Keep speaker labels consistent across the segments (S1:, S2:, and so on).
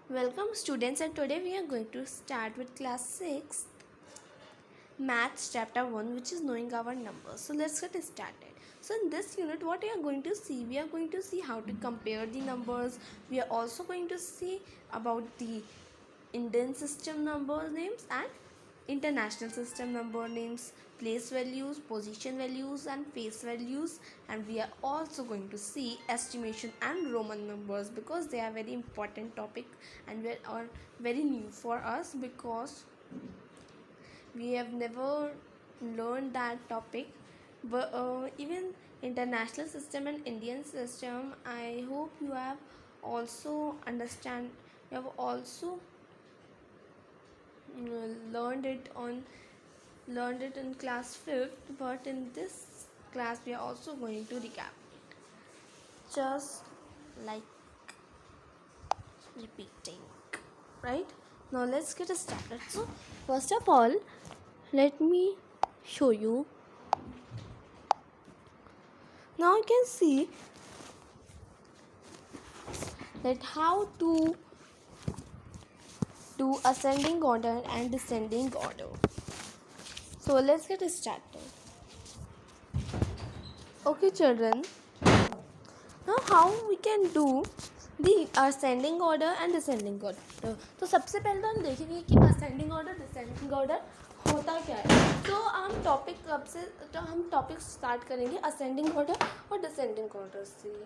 S1: Welcome students, and today we are going to start with class 6 maths chapter 1, which is knowing our numbers. So let's get started. So in this unit what we are going to see, we are going to see how to compare the numbers. We are also going to see about the Indian system number names and international system number names, place values, position values and face values, and we are also going to see estimation and Roman numbers because they are very important topic and are very new for us because we have never learned that topic. But even international system and Indian system, I hope you have also understand, you have also learned it on learned it in class 5th, but in this class we are also going to recap just like repeating, right? Now let's get started. So first of all, let me show you. Now you can see that how to do ascending order and descending order. So let's get started. Okay children, now how we can do the ascending order and descending order. तो सबसे पहले तो हम देखेंगे कि ascending order descending order होता क्या है. तो हम टॉपिक स्टार्ट करेंगे ascending order और descending order से,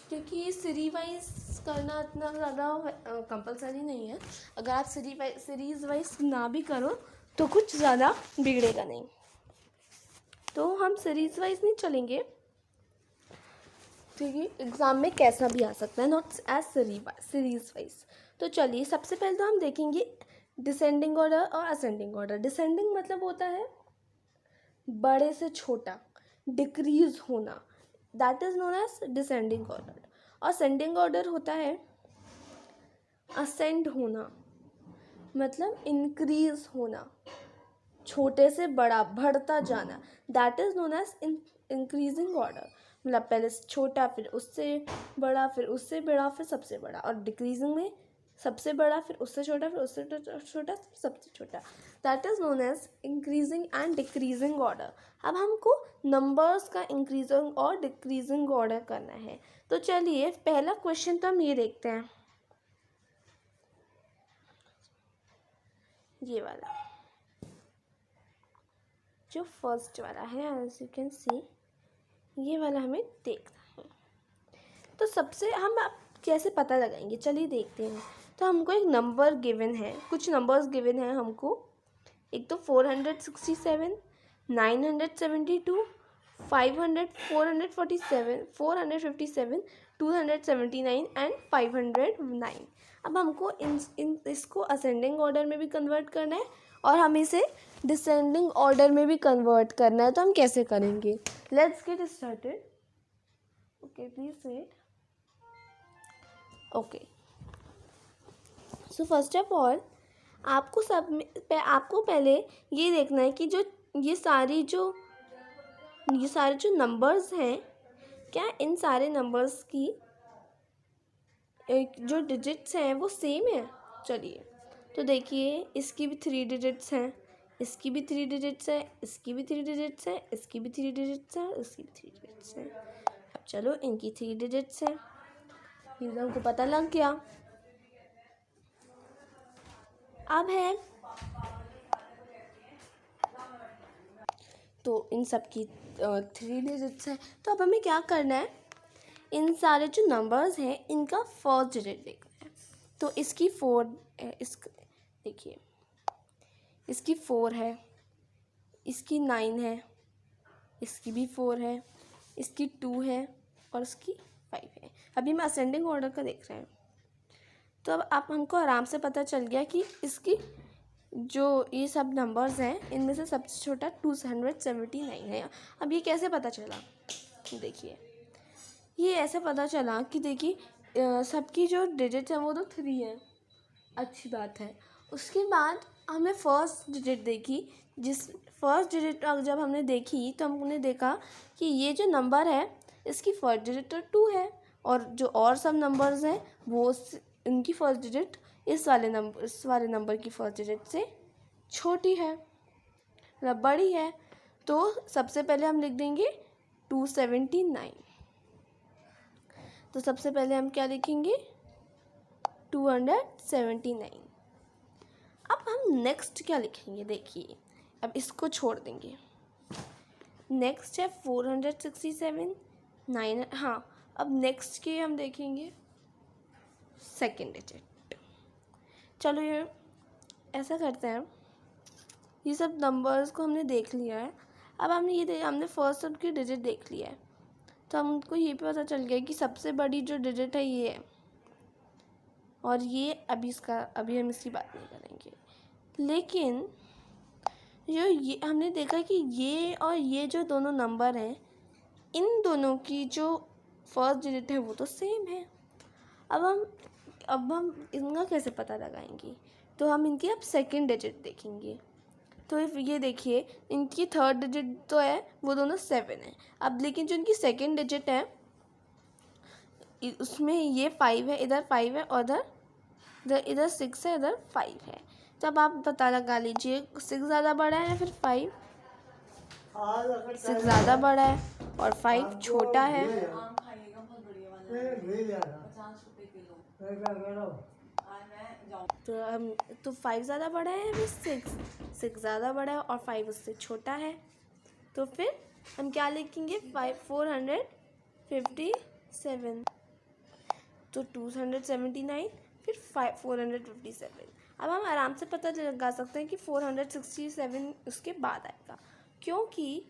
S1: क्योंकि सीरीज वाइज करना इतना ज़्यादा कंपलसरी नहीं है. अगर आप सीरीज वाइज ना भी करो तो कुछ ज़्यादा बिगड़ेगा नहीं. तो हम सीरीज वाइज नहीं चलेंगे क्योंकि एग्ज़ाम में कैसा भी आ सकता है, नॉट एज सीरीज वाइज. तो चलिए सबसे पहले तो हम देखेंगे डिसेंडिंग ऑर्डर और असेंडिंग ऑर्डर. डिसेंडिंग मतलब होता है बड़े से छोटा, डिक्रीज होना, that is known as descending order. और असेंडिंग ऑर्डर होता है असेंड होना, मतलब इंक्रीज होना, छोटे से बड़ा बढ़ता जाना, that is known as increasing order. मतलब पहले छोटा, फिर उससे बड़ा, फिर उससे बड़ा, फिर सबसे बड़ा. और डिक्रीजिंग में सबसे बड़ा, फिर उससे छोटा, फिर उससे छोटा, फिर सबसे छोटा. That is known as increasing and decreasing order. अब हमको नंबर्स का इंक्रीजिंग और डिक्रीजिंग ऑर्डर करना है. तो चलिए पहला क्वेश्चन तो हम ये देखते हैं, ये वाला जो फर्स्ट वाला है, एज यू कैन सी ये वाला हमें देखना है. तो सबसे हम कैसे पता लगाएंगे, चलिए देखते हैं. तो हमको एक नंबर गिवन है, कुछ नंबर्स गिवन है हमको. एक तो 467, 972, 500, 447, 457, 279 एंड 509. अब हमको इसको असेंडिंग ऑर्डर में भी कन्वर्ट करना है और हमें इसे डिसेंडिंग ऑर्डर में भी कन्वर्ट करना है. तो हम कैसे करेंगे, let's get started. Okay please wait. Okay, so first of all आपको पहले ये देखना है कि ये सारे जो नंबर्स हैं, क्या इन सारे नंबर्स की जो डिजिट्स हैं वो सेम है. चलिए तो देखिए, इसकी भी 3 डिजिट्स हैं, इसकी भी 3 डिजिट्स है, इसकी भी 3 डिजिट्स है, इसकी भी 3 डिजिट्स है, इसकी भी 3 डिजिट्स है. अब चलो इनकी 3 डिजिट्स है, ये हमको पता लग गया. अब है तो इन सब की 3 डिजिट्स है. तो अब हमें क्या करना है, इन सारे जो नंबर्स हैं इनका फर्स्ट डिजिट देखना है. तो इसकी 4 है, देखिए इसकी 4 है, इसकी 9 है, इसकी भी 4 है, इसकी 2 है और इसकी 5 है. अभी हम असेंडिंग ऑर्डर का देख रहे हैं. तो अब आप हमको आराम से पता चल गया कि इसकी जो ये सब नंबर्स हैं इनमें से सबसे छोटा 279 है. अब ये कैसे पता चला, देखिए ये ऐसे पता चला कि देखिए सबकी जो डिजिट है वो तो 3 है, अच्छी बात है. उसके बाद हमने फर्स्ट डिजिट देखी, जिस फर्स्ट डिजिट जब हमने देखी तो हमने देखा कि ये जो नंबर है इसकी फर्स्ट डिजिट तो 2 है और जो और सब नंबर्स हैं वो इनकी फर्स्ट डिजिट इस वाले नंबर की फर्स्ट डिजिट से छोटी है, मतलब बड़ी है। तो सबसे पहले हम लिख देंगे 279। तो सबसे पहले हम क्या लिखेंगे 279। अब हम नेक्स्ट क्या लिखेंगे, देखिए अब इसको छोड़ देंगे। नेक्स्ट है 467 9। हाँ, अब नेक्स्ट के हम देखेंगे सेकेंड डिजिट। चलो ये ऐसा करते हैं, ये सब नंबर्स को हमने देख लिया है। अब हमने फर्स्ट सब की डिजिट देख लिया है, तो हमको ये पता चल गया कि सबसे बड़ी जो डिजिट है ये है, और ये अभी हम इसकी बात नहीं करेंगे। लेकिन ये हमने देखा कि ये और ये जो दोनों नंबर हैं, इन दोनों की जो फर्स्ट डिजिट है वो तो सेम है। अब हम इनका कैसे पता लगाएंगे, तो हम इनकी अब सेकंड डिजिट देखेंगे। तो ये देखिए इनकी थर्ड डिजिट तो है वो दोनों 7 है। अब लेकिन जो इनकी सेकंड डिजिट है उसमें ये 5 है, इधर 5 है, और इधर 6 है, इधर 5 है। तो अब आप पता लगा लीजिए 6 ज़्यादा बड़ा है या फिर 5। 6 ज़्यादा बड़ा है और 5 छोटा है। तो 5 ज़्यादा बड़ा है या फिर 6 ज़्यादा बड़ा है और 5 उससे छोटा है। तो फिर हम क्या लिखेंगे 457। तो 279 फिर 457। अब हम आराम से पता लगा सकते हैं कि 467 उसके बाद आएगा, क्योंकि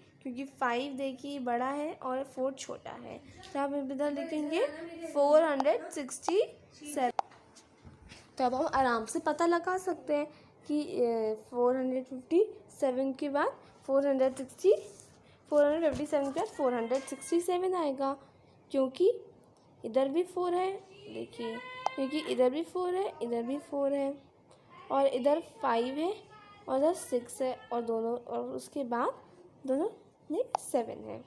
S1: 5 देखिए बड़ा है और 4 छोटा है। तो हम इधर लिखेंगे 467। तो अब हम आराम से पता लगा सकते हैं कि 457 के बाद 467 आएगा, क्योंकि इधर भी 4 है। देखिए क्योंकि इधर भी 4 है, इधर भी 4 है, और इधर 5 है, और इधर 6 है, और उसके बाद दोनों में 7 है।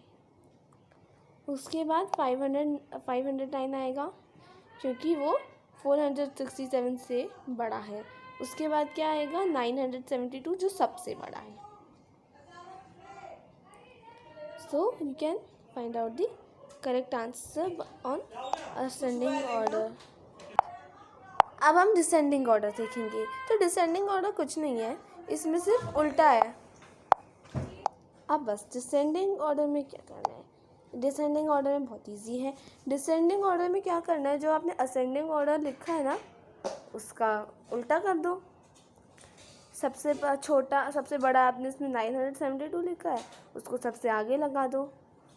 S1: उसके बाद 509 आएगा, क्योंकि वो 467 से बड़ा है। उसके बाद क्या आएगा 972, जो सबसे बड़ा है। So you can find out the correct answer on ascending order. अब हम डिसेंडिंग ऑर्डर देखेंगे। तो डिसेंडिंग ऑर्डर कुछ नहीं है, इसमें सिर्फ उल्टा है। अब बस डिसेंडिंग ऑर्डर में क्या करना है, डिसेंडिंग ऑर्डर में बहुत इजी है। डिसेंडिंग ऑर्डर में क्या करना है, जो आपने असेंडिंग ऑर्डर लिखा है ना उसका उल्टा कर दो। सबसे बड़ा आपने इसमें 972 लिखा है, उसको सबसे आगे लगा दो।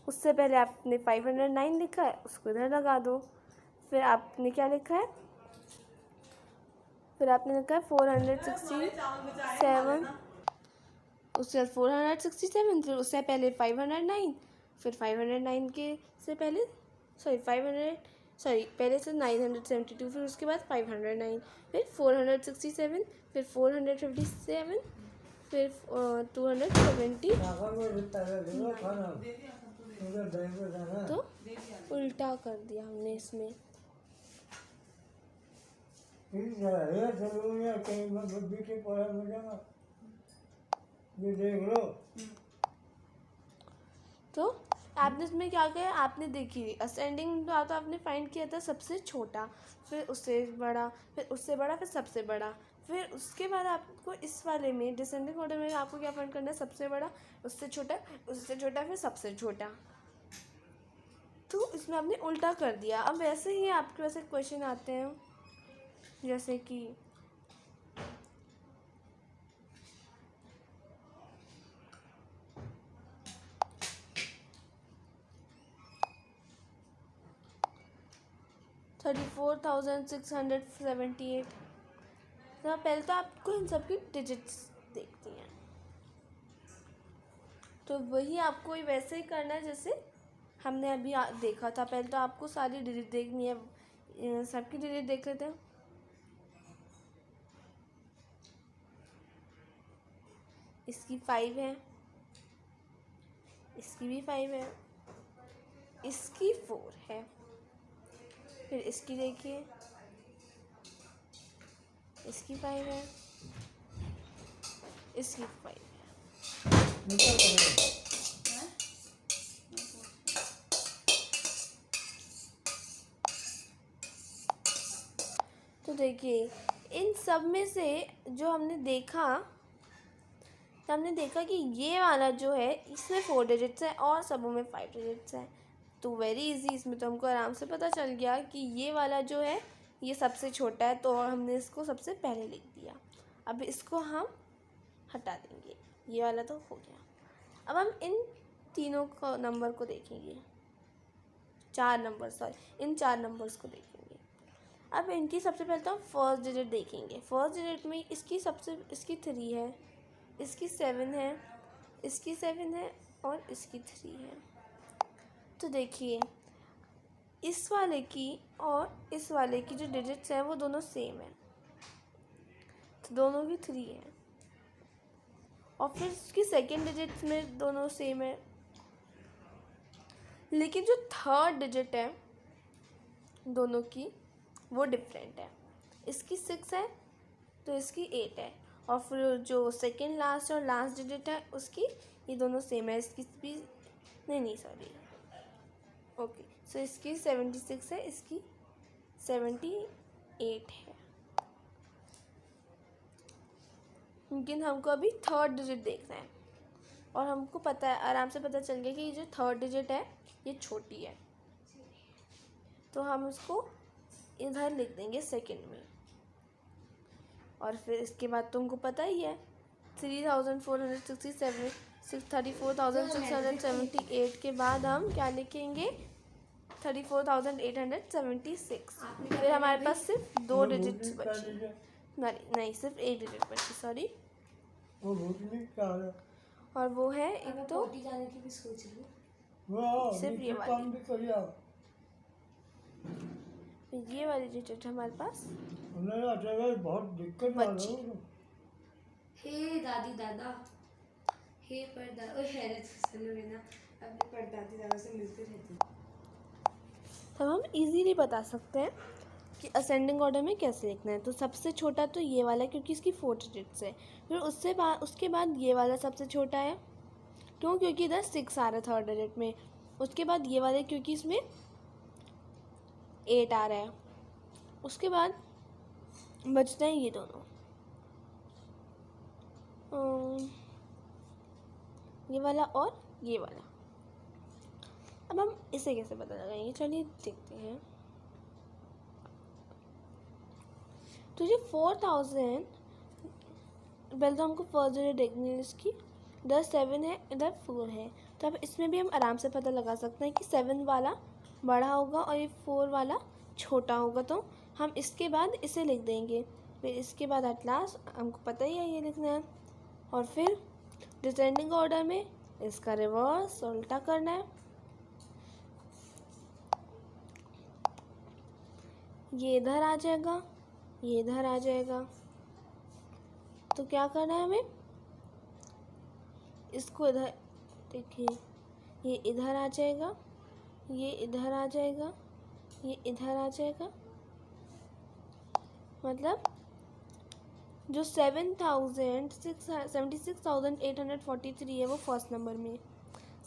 S1: उससे पहले आपने 509 लिखा है, उसको इधर लगा दो। फिर आपने क्या लिखा है, फिर आपने लिखा है 467, उससे 467, फिर उससे पहले 509, फिर 509 के से पहले पहले से 972, फिर उसके बाद 509, फिर 467, फिर 457, फिर 270। तो उल्टा कर दिया हमने इसमें। ये देख लो। तो आपने इसमें क्या किया, आपने देखी असेंडिंग तो आपने फाइंड किया था सबसे छोटा, फिर उससे बड़ा, फिर उससे बड़ा, फिर सबसे बड़ा। फिर उसके बाद आपको इस वाले में डिसेंडिंग ऑर्डर में आपको क्या फाइंड करना है, सबसे बड़ा, उससे छोटा, फिर सबसे छोटा। तो इसमें आपने उल्टा कर दिया। अब वैसे ही आपके वैसे क्वेश्चन आते हैं, जैसे कि 34,678। तो पहले तो आपको इन सब की डिजिट्स देखती हैं, तो वही आपको वैसे ही करना है जैसे हमने अभी देखा था। पहले तो आपको सारी डिजिट देखनी है, सबकी डिजिट देख लेते हैं। इसकी 5 है, इसकी भी 5 है, इसकी 4 है, फिर इसकी देखिए इसकी 5 है, इसकी 5 है। तो देखिए इन सब में से जो हमने देखा, तो हमने देखा कि ये वाला जो है इसमें 4 डिजिट्स है और सबों में 5 डिजिट्स है। तो वेरी इजी, इसमें तो हमको आराम से पता चल गया कि ये वाला जो है ये सबसे छोटा है, तो हमने इसको सबसे पहले लिख दिया। अब इसको हम हटा देंगे, ये वाला तो हो गया। अब हम इन तीनों को नंबर को देखेंगे, 4 नंबर, सॉरी इन 4 नंबर्स को देखेंगे। अब इनकी सबसे पहले तो हम फर्स्ट डिजिट देखेंगे। फर्स्ट डिजिट में इसकी 3 है, इसकी 7 है, इसकी 7 है और इसकी 3 है। तो देखिए इस वाले की और इस वाले की जो डिजिट्स हैं वो दोनों सेम है, तो दोनों की 3 है। और फिर इसकी सेकेंड डिजिट्स में दोनों सेम है, लेकिन जो थर्ड डिजिट है दोनों की वो डिफरेंट है। इसकी 6 है तो इसकी 8 है, और फिर जो सेकेंड लास्ट और लास्ट डिजिट है उसकी ये दोनों सेम है। इसकी भी नहीं सॉरी, ओके, सो इसकी 76 है, इसकी 78 है। लेकिन हमको अभी थर्ड डिजिट देखना है, और हमको पता है, आराम से पता चल गया कि ये जो थर्ड डिजिट है ये छोटी है, तो हम उसको इधर लिख देंगे सेकंड में। और फिर इसके बाद तुमको पता ही है 34,678 के बाद हम क्या लिखेंगे, 34,876। फिर हमारे पास सिर्फ 2 डिजिट्स बची, नहीं सिर्फ 1 डिजिट बची, सॉरी, और वो है एक तो सिर्फ ये वाली डिजिट हमारे पास
S2: बहुत दिक्कत
S1: बची।
S3: हे दादी दादा, हे परदादा, ओए हैरत सुनो ना, अपने परदादी दादा से मिलते रहते।
S1: तब हम इजीली बता सकते हैं कि असेंडिंग ऑर्डर में कैसे लिखना है। तो सबसे छोटा तो ये वाला क्योंकि इसकी 4 डिजिट्स है, फिर उसके बाद ये वाला सबसे छोटा है, क्यों, क्योंकि इधर 6 आ रहा है थर्ड डिजिट में। उसके बाद ये वाला क्योंकि इसमें 8 आ रहा है। उसके बाद बचते हैं ये दोनों, ये वाला और ये वाला। अब हम इसे कैसे पता लगाएंगे, चलिए देखते हैं। तो ये 4000, पहले तो हमको फर्स्ट डिजिट देखनी है इसकी, इधर 7 है इधर 4 है, तो अब इसमें भी हम आराम से पता लगा सकते हैं कि 7 वाला बड़ा होगा और ये 4 वाला छोटा होगा। तो हम इसके बाद इसे लिख देंगे, फिर इसके बाद एट लास्ट हमको पता ही है ये लिखना है, और फिर डिसेंडिंग ऑर्डर में इसका रिवर्स उल्टा करना है। ये इधर आ जाएगा, ये इधर आ जाएगा, तो क्या करना है हमें, इसको इधर, देखिए ये इधर आ जाएगा, ये इधर आ जाएगा, ये इधर आ जाएगा। मतलब जो 76,843 है वो फर्स्ट नंबर में,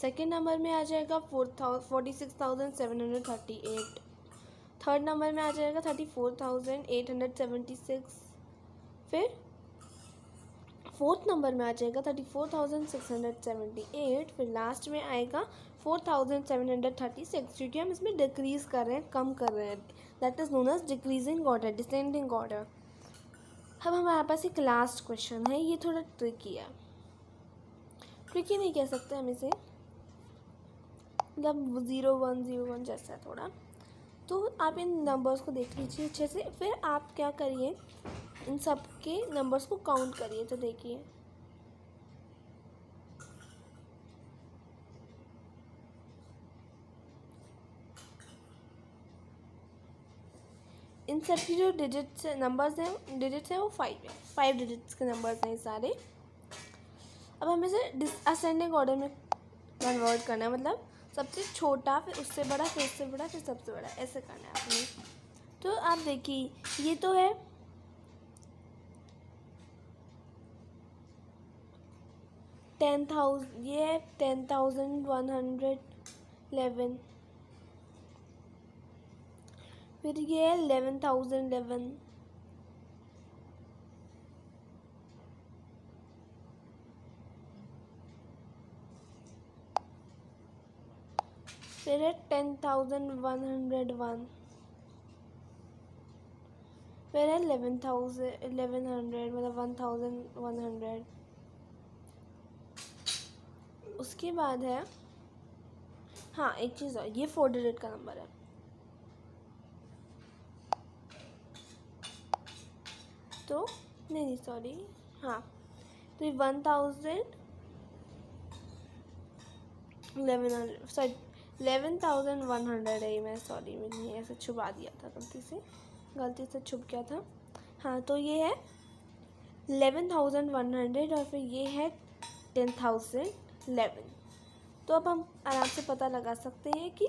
S1: सेकेंड नंबर में आ जाएगा 46,738, थर्ड नंबर में आ जाएगा 34,876, फिर फोर्थ नंबर में आ जाएगा 34,678, फिर लास्ट में आएगा 4,736, क्योंकि हम इसमें डिक्रीज कर रहे हैं, कम कर रहे हैं, that is known as decreasing order, descending order. अब हमारे पास एक लास्ट क्वेश्चन है, ये थोड़ा ट्रिकी है, ट्रिकी नहीं कह सकते हम इसे, मतलब 0-1-0-1 जैसा है थोड़ा। तो आप इन नंबर्स को देख लीजिए अच्छे से, फिर आप क्या करिए, इन सब के नंबर्स को काउंट करिए। तो देखिए इन सब की जो नंबर्स हैं वो 5 है, 5 डिजिट्स के नंबर्स हैं सारे। अब हमें इसे असेंडिंग ऑर्डर में कन्वर्ट करना है, मतलब सबसे छोटा फिर उससे बड़ा फिर उससे बड़ा फिर सबसे बड़ा, ऐसे करना है आपने। तो आप देखिए ये तो है 10,000, ये है 10,111, फिर ये है 11,011, फिर है 10,101, फिर है 11,100 मतलब 1,100। उसके बाद है, हाँ एक चीज़ और, ये 4 डिजिट का नंबर है, तो नहीं सॉरी, हाँ तो ये 11,100 है, ये मैं सॉरी मैंने ऐसे छुपा दिया था, गलती से छुप गया था। हाँ तो ये है 11,100 और फिर ये है 10,011। तो अब हम आराम से पता लगा सकते हैं कि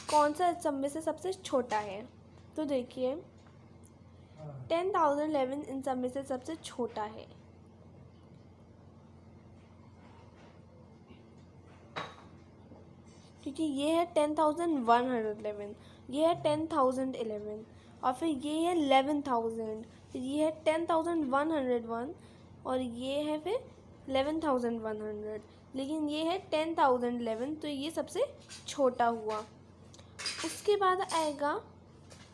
S1: कौन सा सब में से सबसे छोटा है। तो देखिए 10,011 इन सब में से सबसे छोटा है, क्योंकि ये है 10,111, ये है 10,011 और फिर ये है 11,000, फिर ये है 10,101 और ये है फिर 11,100, लेकिन ये है 10,011, तो ये सबसे छोटा हुआ। उसके बाद आएगा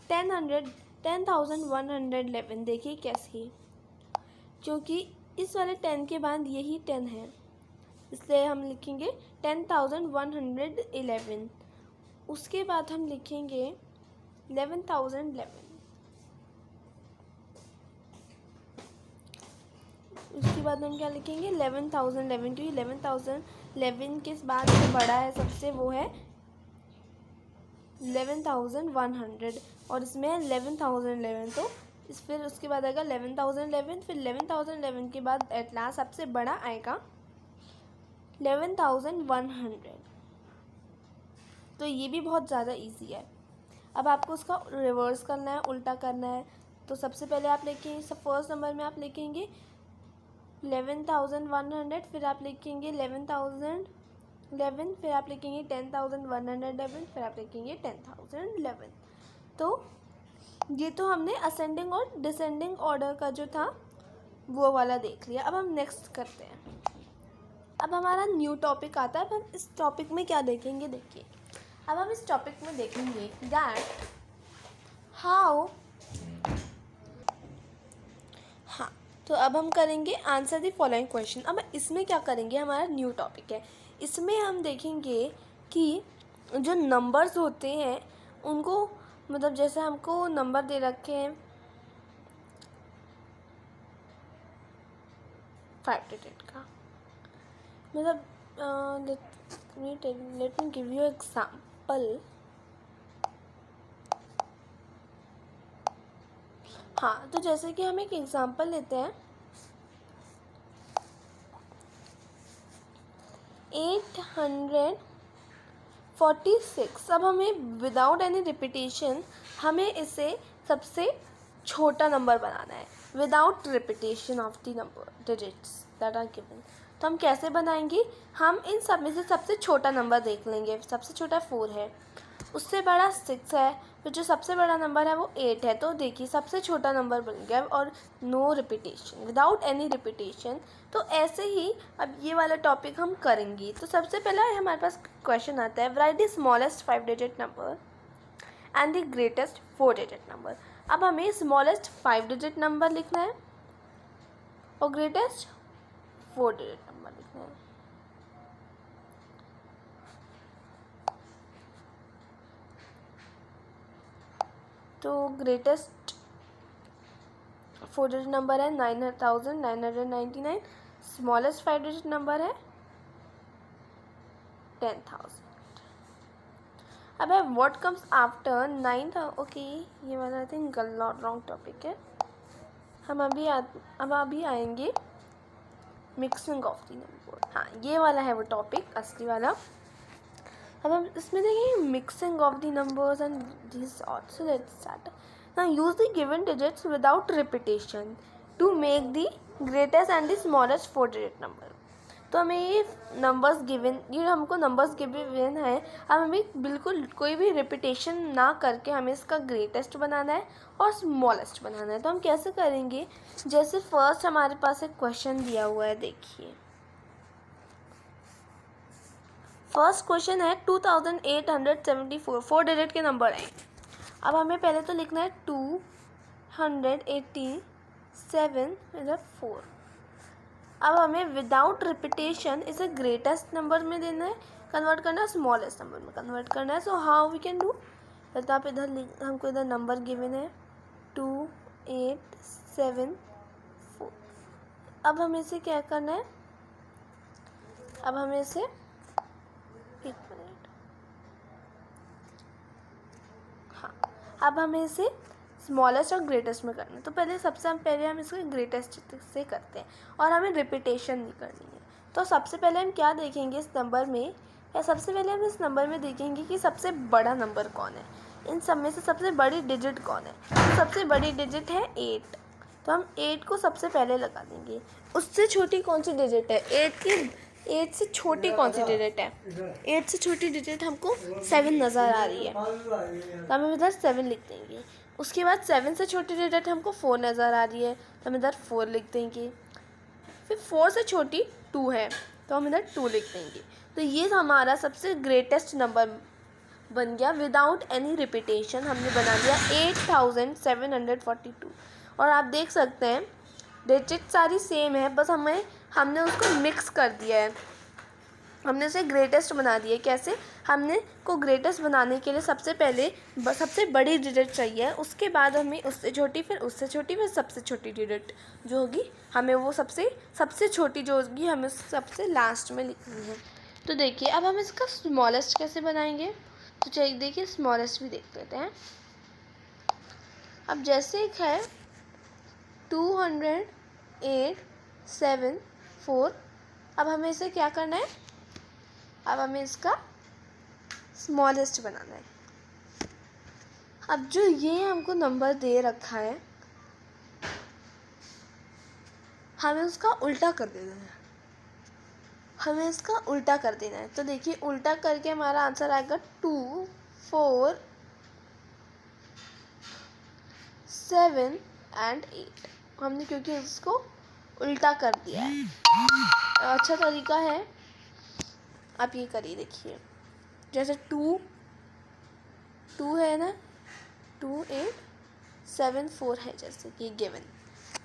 S1: 10,111। देखिए कैसे, क्योंकि इस वाले 10 के बाद यही 10 है, इसलिए हम लिखेंगे 10,111। उसके बाद हम लिखेंगे 11,011। उसके बाद हम क्या लिखेंगे 11,011, क्योंकि 11,011 के बाद जो बड़ा है सबसे वो है 11,100 और इसमें है 11,011, तो फिर उसके बाद आएगा 11,011, फिर 11,011 के बाद एट लास्ट सबसे बड़ा आएगा 11,100। तो ये भी बहुत ज़्यादा इजी है। अब आपको उसका रिवर्स करना है, उल्टा करना है। तो सबसे पहले आप लिखेंगे, फर्स्ट नंबर में आप लिखेंगे 11,100, फिर आप लिखेंगे 11,011, फिर आप लिखेंगे 10,111, फिर आप लिखेंगे 10,011। तो ये तो हमने असेंडिंग और डिसेंडिंग ऑर्डर का जो था वो वाला देख लिया। अब हम नेक्स्ट करते हैं। अब हमारा न्यू टॉपिक आता है। अब हम इस टॉपिक में क्या देखेंगे, देखिए अब हम इस टॉपिक में देखेंगे दैट हाउ, हाँ तो अब हम करेंगे आंसर द फॉलोइंग क्वेश्चन। अब इसमें क्या करेंगे, हमारा न्यू टॉपिक है, इसमें हम देखेंगे कि जो नंबर्स होते हैं उनको, मतलब जैसे हमको नंबर दे रखे हैं 5 डिजिट का, मतलब let me give you example. हाँ तो जैसे कि हम एक एग्जाम्पल लेते हैं 846। अब हमें विदाउट एनी रिपीटेशन हमें इसे सबसे छोटा नंबर बनाना है, without repetition of the number digits that are given. तो हम कैसे बनाएंगे, हम इन सब में से सबसे छोटा नंबर देख लेंगे। सबसे छोटा 4 है, उससे बड़ा 6 है, फिर जो सबसे बड़ा नंबर है वो 8 है। तो देखिए सबसे छोटा नंबर बन गया और no repetition, without any repetition. तो ऐसे ही अब ये वाला टॉपिक हम करेंगे। तो सबसे पहला हमारे पास क्वेश्चन आता है, right the smallest 5 digit number and the greatest 4 digit number. अब हमें स्मॉलेस्ट 5 डिजिट नंबर लिखना है और ग्रेटेस्ट 4 डिजिट नंबर लिखना है। तो ग्रेटेस्ट 4 डिजिट नंबर है 9,999, स्मॉलेस्ट 5 डिजिट नंबर है 10,000। अब है व्हाट कम्स आफ्टर 9, ओके ये वाला आई थिंक रॉन्ग टॉपिक है। हम अभी आएंगे मिक्सिंग ऑफ द नंबर। हाँ ये वाला है वो टॉपिक असली वाला। अब हम इसमें देखेंगे mixing of the numbers and this order. So let's start. Now use the given digits without repetition to make the greatest and the smallest 4 digit number. तो हमें ये नंबर्स गिवन, ये हमको नंबर्स गिवन है, अब हमें बिल्कुल कोई भी रिपीटेशन ना करके हमें इसका ग्रेटेस्ट बनाना है और स्मॉलेस्ट बनाना है। तो हम कैसे करेंगे, जैसे फर्स्ट हमारे पास एक क्वेश्चन दिया हुआ है, देखिए फर्स्ट क्वेश्चन है 2874, 4 डिजिट के नंबर हैं। अब हमें पहले तो लिखना है 287 इधर 4। अब हमें विदाउट रिपीटेशन इसे ग्रेटेस्ट नंबर में देना है, कन्वर्ट करना है, स्मॉलेस्ट नंबर में कन्वर्ट करना है। So how we can do, तो आप इधर हमको इधर नंबर गिवन है 2874। अब हमें इसे क्या करना है, अब हमें इसे एक मिनट, हाँ, अब हमें इसे स्मॉलेस्ट और ग्रेटेस्ट में करना है। तो पहले हम इसको ग्रेटेस्ट से करते हैं और हमें रिपीटेशन नहीं करनी है। तो सबसे पहले हम क्या देखेंगे इस नंबर में, या सबसे पहले हम इस नंबर में देखेंगे कि सबसे बड़ा नंबर कौन है, इन सब में से सबसे बड़ी डिजिट कौन है। तो सबसे बड़ी डिजिट है 8, तो हम 8 को सबसे पहले लगा देंगे। उससे छोटी कौन सी डिजिट है, 8 से छोटी कौन सी डिजिट है, 8 से छोटी डिजिट हमको 7 नज़र आ रही है, तो हम इधर 7 लिख देंगे। उसके बाद 7 से छोटी डिजिट हमको 4 नज़र आ रही है, तो हम इधर 4 लिख देंगे। फिर 4 से छोटी 2 है, तो हम इधर 2 लिख देंगे। तो ये हमारा सबसे ग्रेटेस्ट नंबर बन गया विदाउट एनी रिपीटेशन। हमने बना दिया 8742। और आप देख सकते हैं डिजिट सारी सेम है, बस हमने उसको मिक्स कर दिया है, हमने उसे ग्रेटेस्ट बना दिया। कैसे, हमने को ग्रेटेस्ट बनाने के लिए सबसे पहले सबसे बड़ी डिजिट चाहिए, उसके बाद हमें उससे छोटी, फिर उससे छोटी, फिर सबसे छोटी डिजिट जो होगी हमें वो सबसे छोटी जो होगी हमें सबसे लास्ट में लिखनी है। तो देखिए अब हम इसका स्मॉलेस्ट कैसे बनाएंगे, तो चलिए देखिए स्मॉलेस्ट भी देख लेते हैं। अब जैसे एक है 2874, अब हमें इसे क्या करना है, अब हमें इसका स्मॉलेस्ट बनाना है। अब जो ये हमको नंबर दे रखा है हमें उसका उल्टा कर देना है, हमें इसका उल्टा कर देना है। तो देखिए उल्टा करके हमारा आंसर आएगा 2 4 7 and 8। हमने क्योंकि इसको उल्टा कर दिया है। अच्छा तरीका है, आप ये करिए, देखिए जैसे 2 है ना, 2874 है जैसे कि गिवन।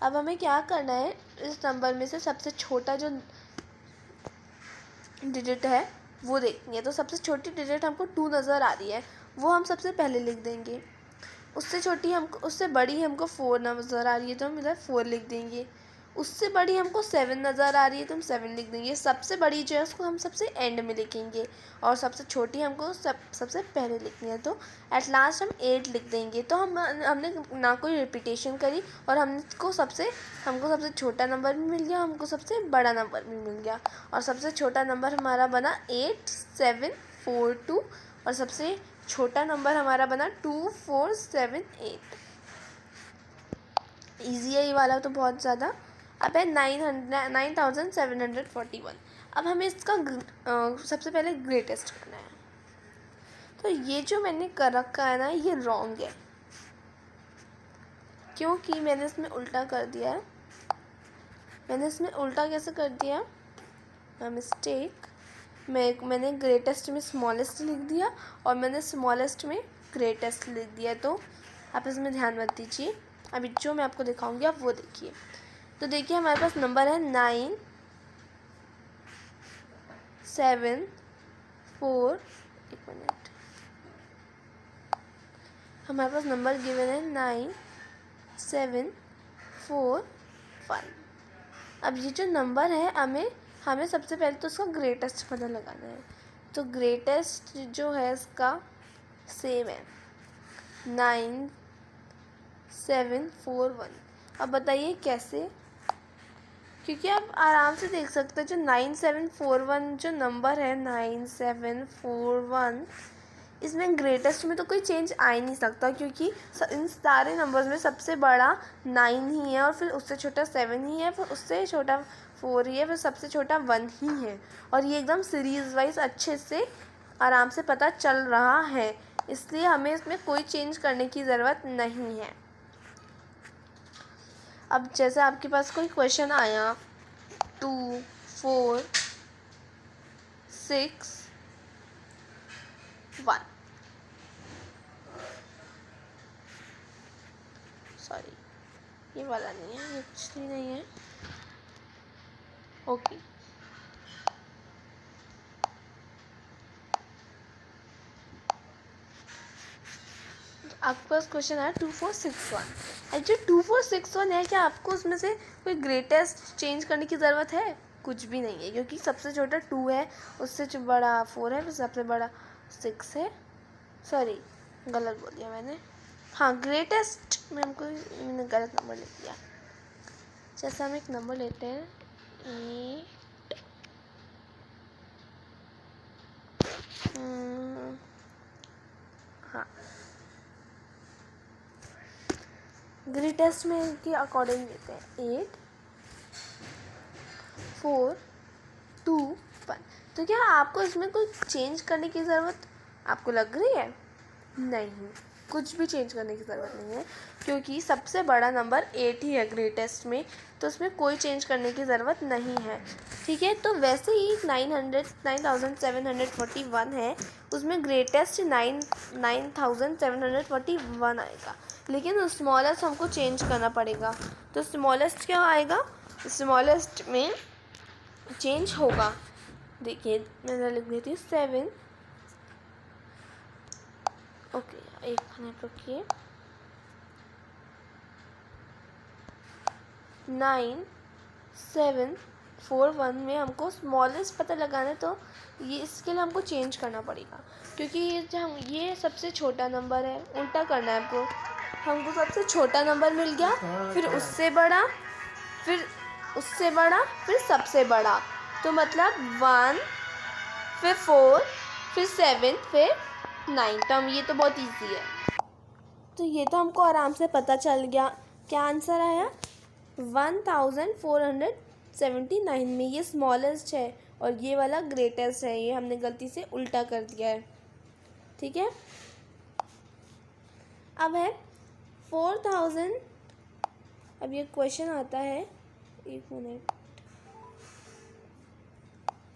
S1: अब हमें क्या करना है, इस नंबर में से सबसे छोटा जो डिजिट है वो देखेंगे। तो सबसे छोटी डिजिट हमको 2 नज़र आ रही है, वो हम सबसे पहले लिख देंगे। उससे बड़ी हमको 4 नज़र आ रही है, तो हम इधर 4 लिख देंगे। उससे बड़ी हमको 7 नज़र आ रही है, तो हम 7 लिख देंगे। सबसे बड़ी जो है उसको हम सबसे एंड में लिखेंगे और सबसे छोटी हमको सबसे पहले लिखनी है, तो एट लास्ट हम 8 लिख देंगे। तो हमने ना कोई रिपीटेशन करी और हमको सबसे छोटा नंबर भी मिल गया, हमको सबसे बड़ा नंबर भी मिल गया, और सबसे छोटा नंबर हमारा बना 8742 और सबसे छोटा नंबर हमारा बना 2478। ईजी है ये वाला तो बहुत ज़्यादा। अब है 9741। अब हमें इसका सबसे पहले ग्रेटेस्ट करना है। तो ये जो मैंने कर रखा है ना, ये रॉन्ग है, क्योंकि मैंने इसमें उल्टा कर दिया है। मैंने इसमें उल्टा कैसे कर दिया, मिस्टेक, मैंने ग्रेटेस्ट में स्मॉलेस्ट लिख दिया और मैंने स्मॉलेस्ट में ग्रेटेस्ट लिख दिया। तो आप इसमें ध्यान मत दीजिए, अभी जो मैं आपको दिखाऊंगी आप वो देखिए। तो देखिए हमारे पास नंबर है 974, एक मिनट, हमारे पास नंबर गिवन है 9741। अब ये जो नंबर है हमें सबसे पहले तो उसका ग्रेटेस्ट पता लगाना है। तो ग्रेटेस्ट जो है इसका सेम है 9741। अब बताइए कैसे, क्योंकि आप आराम से देख सकते हैं जो 9741 जो नंबर है 9741, इसमें ग्रेटेस्ट में तो कोई चेंज आ ही नहीं सकता, क्योंकि इन सारे नंबर्स में सबसे बड़ा 9 ही है, और फिर उससे छोटा 7 ही है, फिर उससे छोटा 4 ही है, फिर सबसे छोटा 1 ही है। और ये एकदम सीरीज़ वाइज अच्छे से आराम से पता चल रहा है, इसलिए हमें इसमें कोई चेंज करने की ज़रूरत नहीं है। अब जैसे आपके पास कोई क्वेश्चन आया 2 4 6 1, सॉरी ये वाला नहीं है, ये एक्चुअली नहीं है। ओके, आपके पास क्वेश्चन है 2 4 6 1। एक्चुअली 2 4 6 1 है, क्या आपको उसमें से कोई ग्रेटेस्ट चेंज करने की ज़रूरत है? कुछ भी नहीं है, क्योंकि सबसे छोटा 2 है, उससे जो बड़ा 4 है, फिर सबसे बड़ा 6 है। सॉरी गलत बोल दिया मैंने। हाँ, ग्रेटेस्ट में हमको मैंने गलत नंबर लिख दिया। जैसे हम एक नंबर लेते हैं 8, हाँ, ग्रेटेस्ट में के अकॉर्डिंग लेते हैं 8 4 2 1। तो क्या आपको इसमें कोई चेंज करने की ज़रूरत आपको लग रही है? नहीं, कुछ भी चेंज करने की ज़रूरत नहीं है, क्योंकि सबसे बड़ा नंबर 8 ही है ग्रेटेस्ट में, तो उसमें कोई चेंज करने की ज़रूरत नहीं है। ठीक है, तो वैसे ही 9741 है, उसमें ग्रेटेस्ट 9741 आएगा, लेकिन उस स्मॉलेस्ट हमको चेंज करना पड़ेगा। तो स्मॉलेस्ट क्या आएगा? स्मॉलेस्ट में चेंज होगा, देखिए मैं लिख देती हूँ 7। ओके, एक मिनट रुकिए। 9 7 4 1 में हमको स्मॉलेस्ट पता लगाना है, तो ये इसके लिए हमको चेंज करना पड़ेगा, क्योंकि ये सबसे छोटा नंबर है। उल्टा करना है हमको सबसे छोटा नंबर मिल गया, फिर उससे बड़ा, फिर उससे बड़ा, फिर सबसे बड़ा, तो मतलब 1, फिर 4, फिर 7, फिर 9। तो हम ये तो बहुत इजी है, तो ये तो हमको आराम से पता चल गया। क्या आंसर आया? 1479 में ये स्मॉलेस्ट है और ये वाला ग्रेटेस्ट है। ये हमने गलती से उल्टा कर दिया है। ठीक है, अब है 4000। अब ये क्वेश्चन आता है, एक मिनट,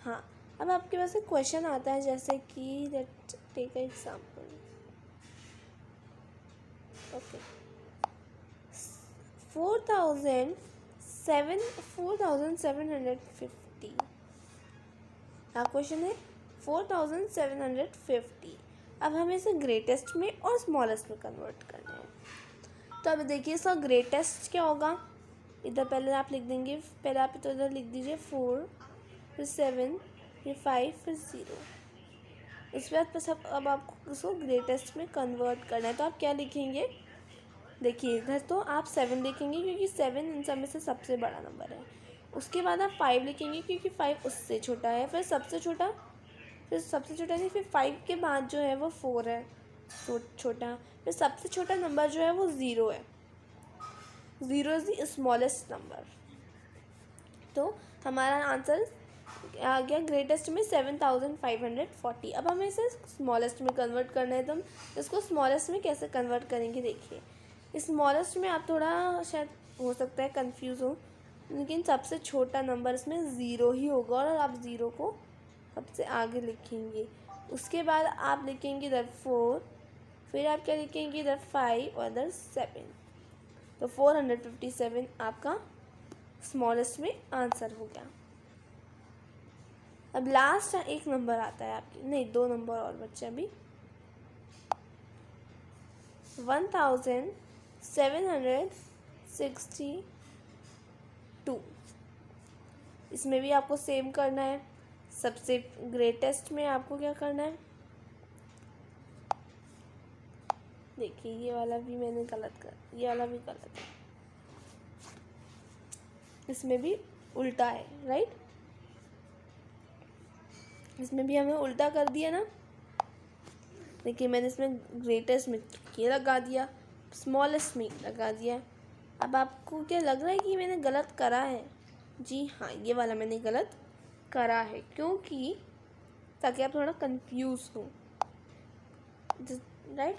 S1: हाँ, अब आपके पास एक क्वेश्चन आता है, जैसे कि let's take a example. Okay, 4750। हाँ, क्वेश्चन है 4750। अब हमें इसे ग्रेटेस्ट में और स्मॉलेस्ट में कन्वर्ट करना है। तो अब देखिए इसका ग्रेटेस्ट क्या होगा। इधर पहले आप लिख देंगे, पहले आप तो इधर लिख दीजिए 4, फिर 7, फिर 5, फिर 0। इसके बाद बस अब आपको इसको ग्रेटेस्ट में कन्वर्ट करना है। तो आप क्या लिखेंगे, देखिए इधर तो आप 7 लिखेंगे, क्योंकि 7 इन सब में से सबसे बड़ा नंबर है। उसके बाद आप 5 लिखेंगे, क्योंकि 5 उससे छोटा है। फिर सबसे छोटा, फिर सबसे छोटा नहीं, फिर 5 के बाद जो है वो 4 है, छोटा। फिर सबसे छोटा नंबर जो है वो 0 है। 0 इज़ द स्मॉलेस्ट नंबर। तो हमारा आंसर आ गया ग्रेटेस्ट में 7540। अब हमें इसे स्मॉलेस्ट में कन्वर्ट करना है, तो हम इसको स्मॉलेस्ट में कैसे कन्वर्ट करेंगे। देखिए, स्मॉलेस्ट में आप थोड़ा शायद हो सकता है कंफ्यूज हो, लेकिन सबसे छोटा नंबर इसमें 0 ही होगा, और आप 0 को सबसे आगे लिखेंगे। उसके बाद आप लिखेंगे इधर 4, फिर आप क्या लिखेंगे इधर 5 और इधर 7। तो 457 आपका स्मॉलेस्ट में आंसर हो गया। अब लास्ट एक नंबर आता है आपके, नहीं 2 नंबर और बच्चे अभी। 1762। इसमें भी आपको सेम करना है। सबसे ग्रेटेस्ट में आपको क्या करना है, देखिए ये वाला भी मैंने गलत कर, ये वाला भी गलत है, इसमें भी उल्टा है, राइट। इसमें भी हमें उल्टा कर दिया ना, देखिए मैंने इसमें ग्रेटेस्ट में ये लगा दिया, स्मॉलेस्ट में लगा दिया। अब आपको क्या लग रहा है कि मैंने गलत करा है? जी हाँ, ये वाला मैंने गलत करा है, क्योंकि ताकि आप थोड़ा कंफ्यूज हो, राइट।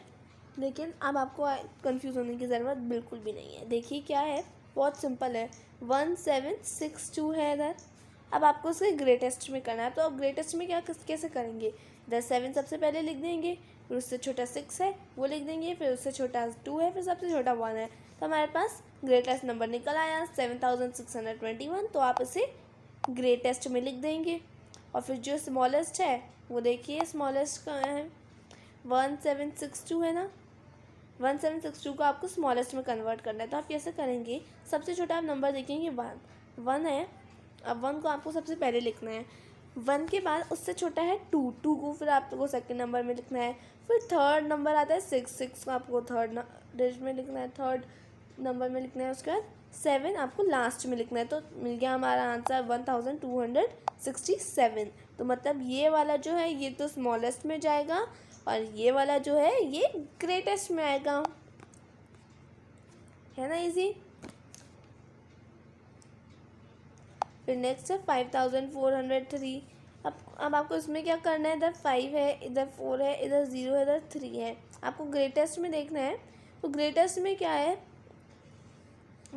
S1: लेकिन अब आपको कंफ्यूज होने की ज़रूरत बिल्कुल भी नहीं है। देखिए क्या है, बहुत सिंपल है, 1762 है इधर। अब आपको उसे ग्रेटेस्ट में करना है, तो अब ग्रेटेस्ट में क्या कैसे करेंगे? इधर 7 सबसे पहले लिख देंगे, फिर उससे छोटा 6 है वो लिख देंगे, फिर उससे छोटा 2 है, फिर सबसे छोटा 1 है। तो हमारे पास ग्रेटेस्ट नंबर निकल आया 7621। तो आप इसे ग्रेटेस्ट में लिख देंगे। और फिर जो स्मॉलेस्ट है वो देखिए, स्मॉलेस्ट का है 1762 है ना। 1762 को आपको स्मॉलेस्ट में कन्वर्ट करना है। तो आप कैसे करेंगे? सबसे छोटा आप नंबर देखेंगे 1 है। अब 1 को आपको सबसे पहले लिखना है। 1 के बाद उससे छोटा है 2 को फिर आपको सेकंड नंबर में लिखना है। फिर थर्ड नंबर आता है 6 को आपको थर्ड डिजिट में लिखना है, थर्ड नंबर में लिखना है। उसके बाद 7 आपको लास्ट में लिखना है। तो मिल गया हमारा आंसर 1267। तो मतलब ये वाला जो है ये तो स्मॉलेस्ट में जाएगा, और ये वाला जो है ये ग्रेटेस्ट में आएगा। है ना इजी। फिर नेक्स्ट है 5403। अब आपको इसमें क्या करना है? इधर 5 है, इधर 4 है, इधर 0 है, इधर 3 है। आपको ग्रेटेस्ट में देखना है। तो ग्रेटेस्ट में क्या है?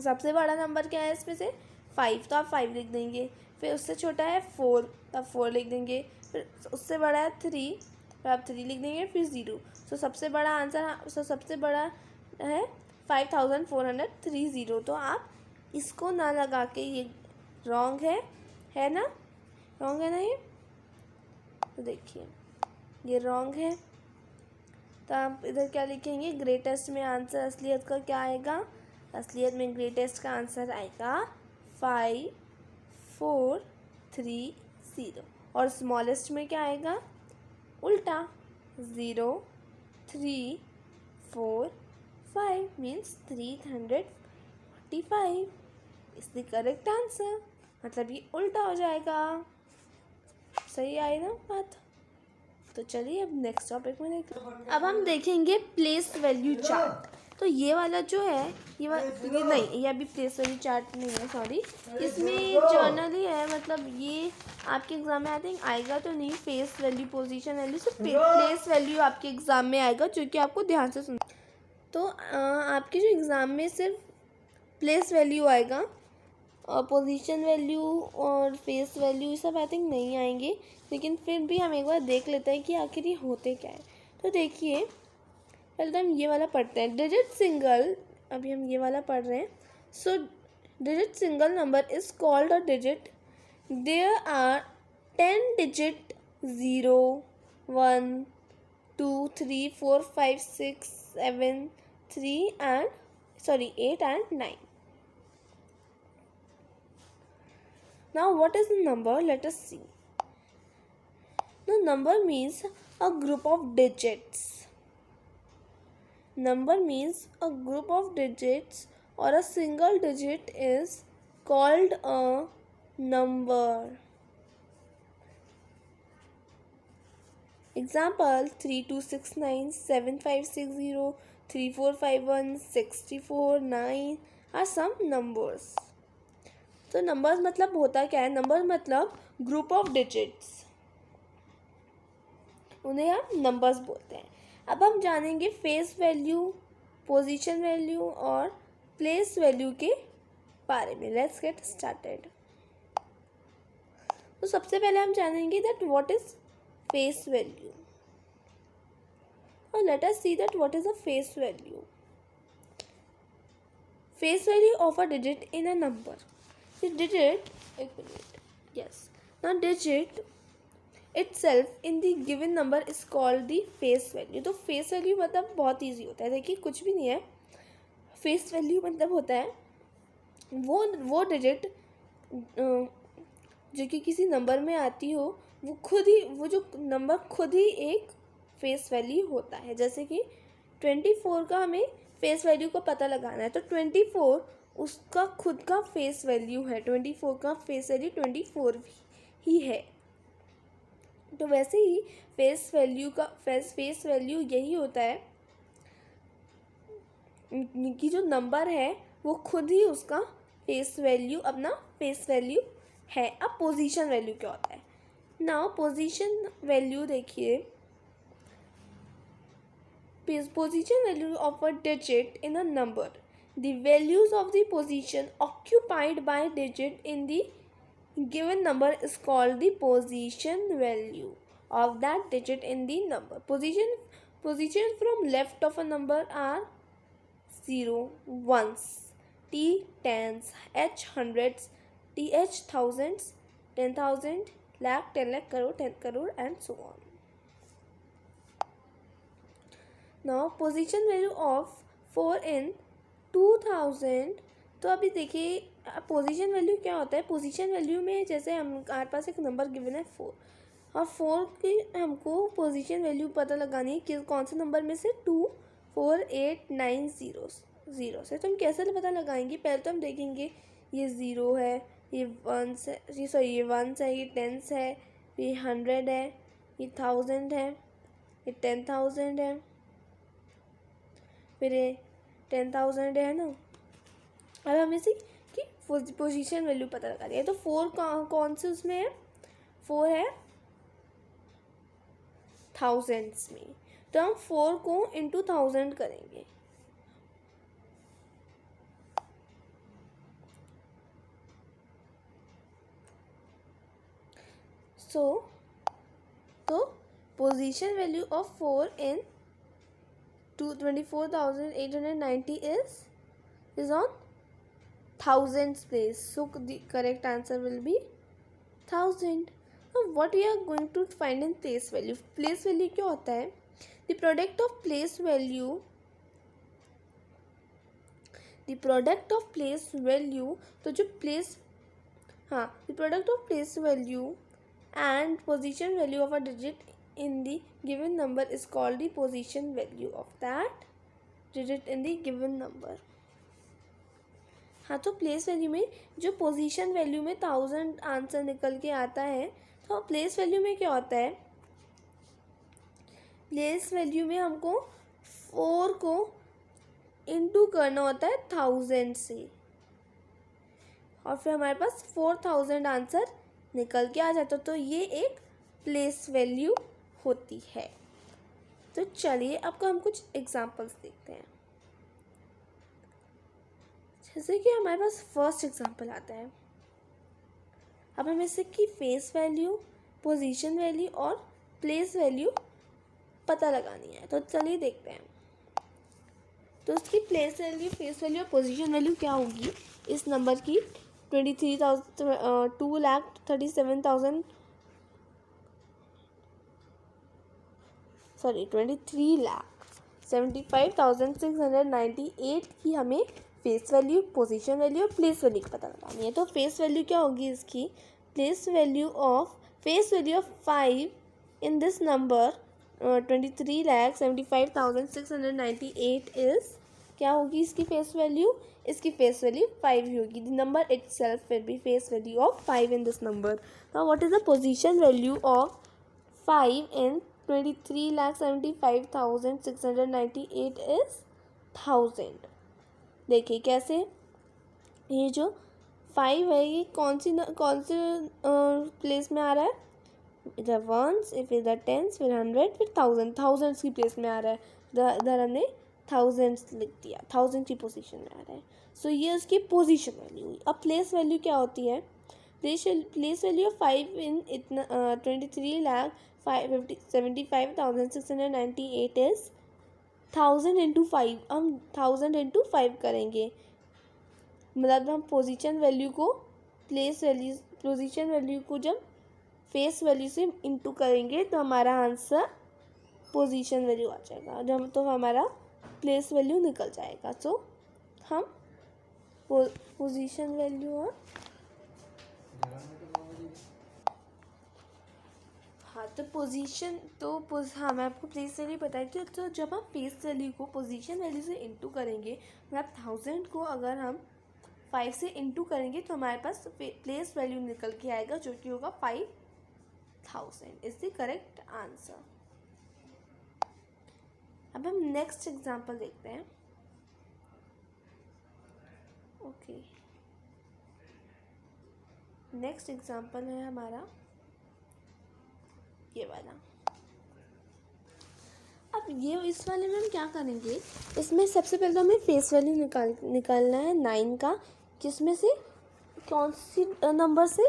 S1: सबसे बड़ा नंबर क्या है इसमें से? 5, तो आप 5 लिख देंगे। फिर उससे छोटा है 4, तो आप 4 लिख देंगे। फिर उससे बड़ा है 3, तो आप 3 लिख देंगे, फिर 0। तो सबसे बड़ा आंसर, सबसे बड़ा है 5430। तो आप इसको ना लगा के, ये रॉन्ग है ना, रॉन्ग है ना ये। तो देखिए ये रॉन्ग है। तो आप इधर क्या लिखेंगे? ग्रेटेस्ट में आंसर असलियत का क्या आएगा? असलियत में ग्रेटेस्ट का आंसर आएगा 5430। और स्मॉलेस्ट में क्या आएगा? उल्टा 0345 means 345 is the correct answer. मतलब ये उल्टा हो जाएगा। सही आई ना बात? तो चलिए अब नेक्स्ट टॉपिक में देखते हैं। अब हम देखेंगे प्लेस वैल्यू चार्ट। तो ये वाला जो है ये नहीं, ये अभी प्लेस वैल्यू चार्ट नहीं है, सॉरी। इसमें जर्नल ही है, मतलब ये आपके एग्जाम में आई थिंक आएगा तो नहीं, फेस वैल्यू, पोजीशन वैल्यू, सिर्फ प्लेस वैल्यू आपके एग्जाम में आएगा, जो कि आपको ध्यान से सुन। तो आपके जो एग्ज़ाम में सिर्फ प्लेस वैल्यू आएगा, और पोजीशन वैल्यू और फेस वैल्यू ये सब आई थिंक नहीं आएंगे। लेकिन फिर भी हम एक बार देख लेते हैं कि आखिर ये होते क्या है। तो देखिए पहले तो हम ये वाला पढ़ते हैं, डिजिट सिंगल। अभी हम ये वाला पढ़ रहे हैं। So digit single number is called a digit. There are 10 digit 0 1 2 3 4 5 6 7 8 and 9. Now what is the number? Let us see. The number means a group of digits. Number means a group of digits, or a single digit is called a number. Example 3269 7560 3451 64 9 are some numbers. तो numbers मतलब होता क्या है? Number मतलब group of digits, उन्हें हम numbers बोलते हैं। अब हम जानेंगे फेस वैल्यू, पोजीशन वैल्यू और प्लेस वैल्यू के बारे में। Let's get started. तो सबसे पहले हम जानेंगे that what is face value, और let us see that what is a face value. Face value of a digit in a number. Digit, yes. Now digit itself in the given number is called the face value. तो face value मतलब बहुत easy होता है। देखिए कुछ भी नहीं है, face value मतलब होता है वो डिजिट जो कि किसी नंबर में आती हो, वो जो नंबर खुद ही एक फेस वैल्यू होता है। जैसे कि 24 का हमें फेस वैल्यू को पता लगाना है, तो 24 उसका खुद का फेस वैल्यू है। 24 का फेस वैल्यू 24 ही है। तो वैसे ही फेस वैल्यू यही होता है कि जो नंबर है वो खुद ही उसका अपना फेस वैल्यू है। अब पोजीशन वैल्यू क्या होता है? नाउ पोजीशन वैल्यू देखिए, position value of a digit in a number. The values of the position occupied by digit in the given number is called the position value of that digit in the number. Position from left of a number are 0, ones, T tens, H hundreds, TH thousands, 10,000, lakh, 10 lakh, crore, 10 crore and so on. Now position value of 4 in 2000। तो अभी देखिए position value क्या होता है। Position value में जैसे हमारे पास एक नंबर गिवन है 4, और 4 की हमको पोजीशन वैल्यू पता लगानी है कि कौन से नंबर में से 2, 4, 8, 9 0 से। तो हम कैसे पता लगाएंगे? पहले तो हम देखेंगे ये 0 है, ये 1 है, ये 1 है, ये 10 है, ये 100 है, ये 1000 है, ये 10,000 है, फिर ये 10,000 है ना। अब हमें से कि पोजीशन वैल्यू पता लगा रही है। तो 4 कौन से उसमें है? 4 है थाउजेंड्स में, तो हम 4 को इंटू 1000 करेंगे। तो position value of 4 in 24,890 is on thousands place. So the correct answer will be 1000. Now what we are going to find in place value? Place value क्या होता है? The product of place value तो जो place, हाँ, the product of place value and position value of a digit in the given number is called the position value of that digit in the given number. हाँ, तो place value में जो position value में 1000 answer निकल के आता है, तो प्लेस वैल्यू में क्या होता है? प्लेस वैल्यू में हमको 4 को इंटू करना होता है 1000 से, और फिर हमारे पास 4000 आंसर निकल के आ जाता। तो ये एक प्लेस वैल्यू होती है। तो चलिए आपको हम कुछ एग्जांपल्स देखते हैं। जैसे कि हमारे पास फर्स्ट एग्जांपल आता है। अब हमें इससे कि फेस वैल्यू, पोजीशन वैल्यू और प्लेस वैल्यू पता लगानी है। तो चलिए देखते हैं। तो इसकी प्लेस वैल्यू, फेस वैल्यू और पोजीशन वैल्यू क्या होगी इस नंबर की? 23,75,698 की हमें फेस वैल्यू, पोजीशन वैल्यू और प्लेस वैल्यू का पता लगानी है। तो फेस वैल्यू क्या होगी इसकी? Face value of 5 in this number 23,75,698 is, क्या होगी इसकी फेस वैल्यू? इसकी फेस वैल्यू 5 ही होगी। The number itself will be face value of 5 in this number. Now what is the position value of 5 in 23,75,698 is 1000। देखिए कैसे, ये जो 5 है ये कौन से प्लेस में आ रहा है? इधर वंस, फिर टेंस, फिर 100, फिर 1000, थाउजेंड्स की प्लेस में आ रहा है। इधर हमने थाउजेंड्स लिख दिया, 1000 की पोजीशन में आ रहा है। सो ये उसकी पोजीशन वैल्यू हुई। अब प्लेस वैल्यू क्या होती है? Place value of 5 in 23,75,698 is 1000 into 5। हम 1000 इंटू 5 करेंगे, मतलब हम पोजीशन वैल्यू को पोजीशन वैल्यू को जब फेस वैल्यू से इंटू करेंगे तो हमारा आंसर पोजीशन वैल्यू आ जाएगा, जब तो हमारा प्लेस वैल्यू निकल जाएगा। सो हम पोजीशन वैल्यू और हाँ, तो पोजीशन हाँ, मैं आपको प्लेस वैल्यू बताई थी। तो जब हम फेस वैल्यू को पोजीशन वैल्यू से इंटू करेंगे, मतलब 1000 को अगर हम 5 से इंटू करेंगे तो हमारे पास प्लेस वैल्यू निकल के आएगा, जो कि होगा 5 1000 इज द करेक्ट आंसर। अब हम नेक्स्ट एग्जांपल देखते हैं। ओके, नेक्स्ट एग्जांपल है हमारा ये वाला। अब ये इस वाले में हम क्या करेंगे, इसमें सबसे पहले तो हमें फेस वैल्यू निकालना है 9 का, जिसमें से कौन सी नंबर से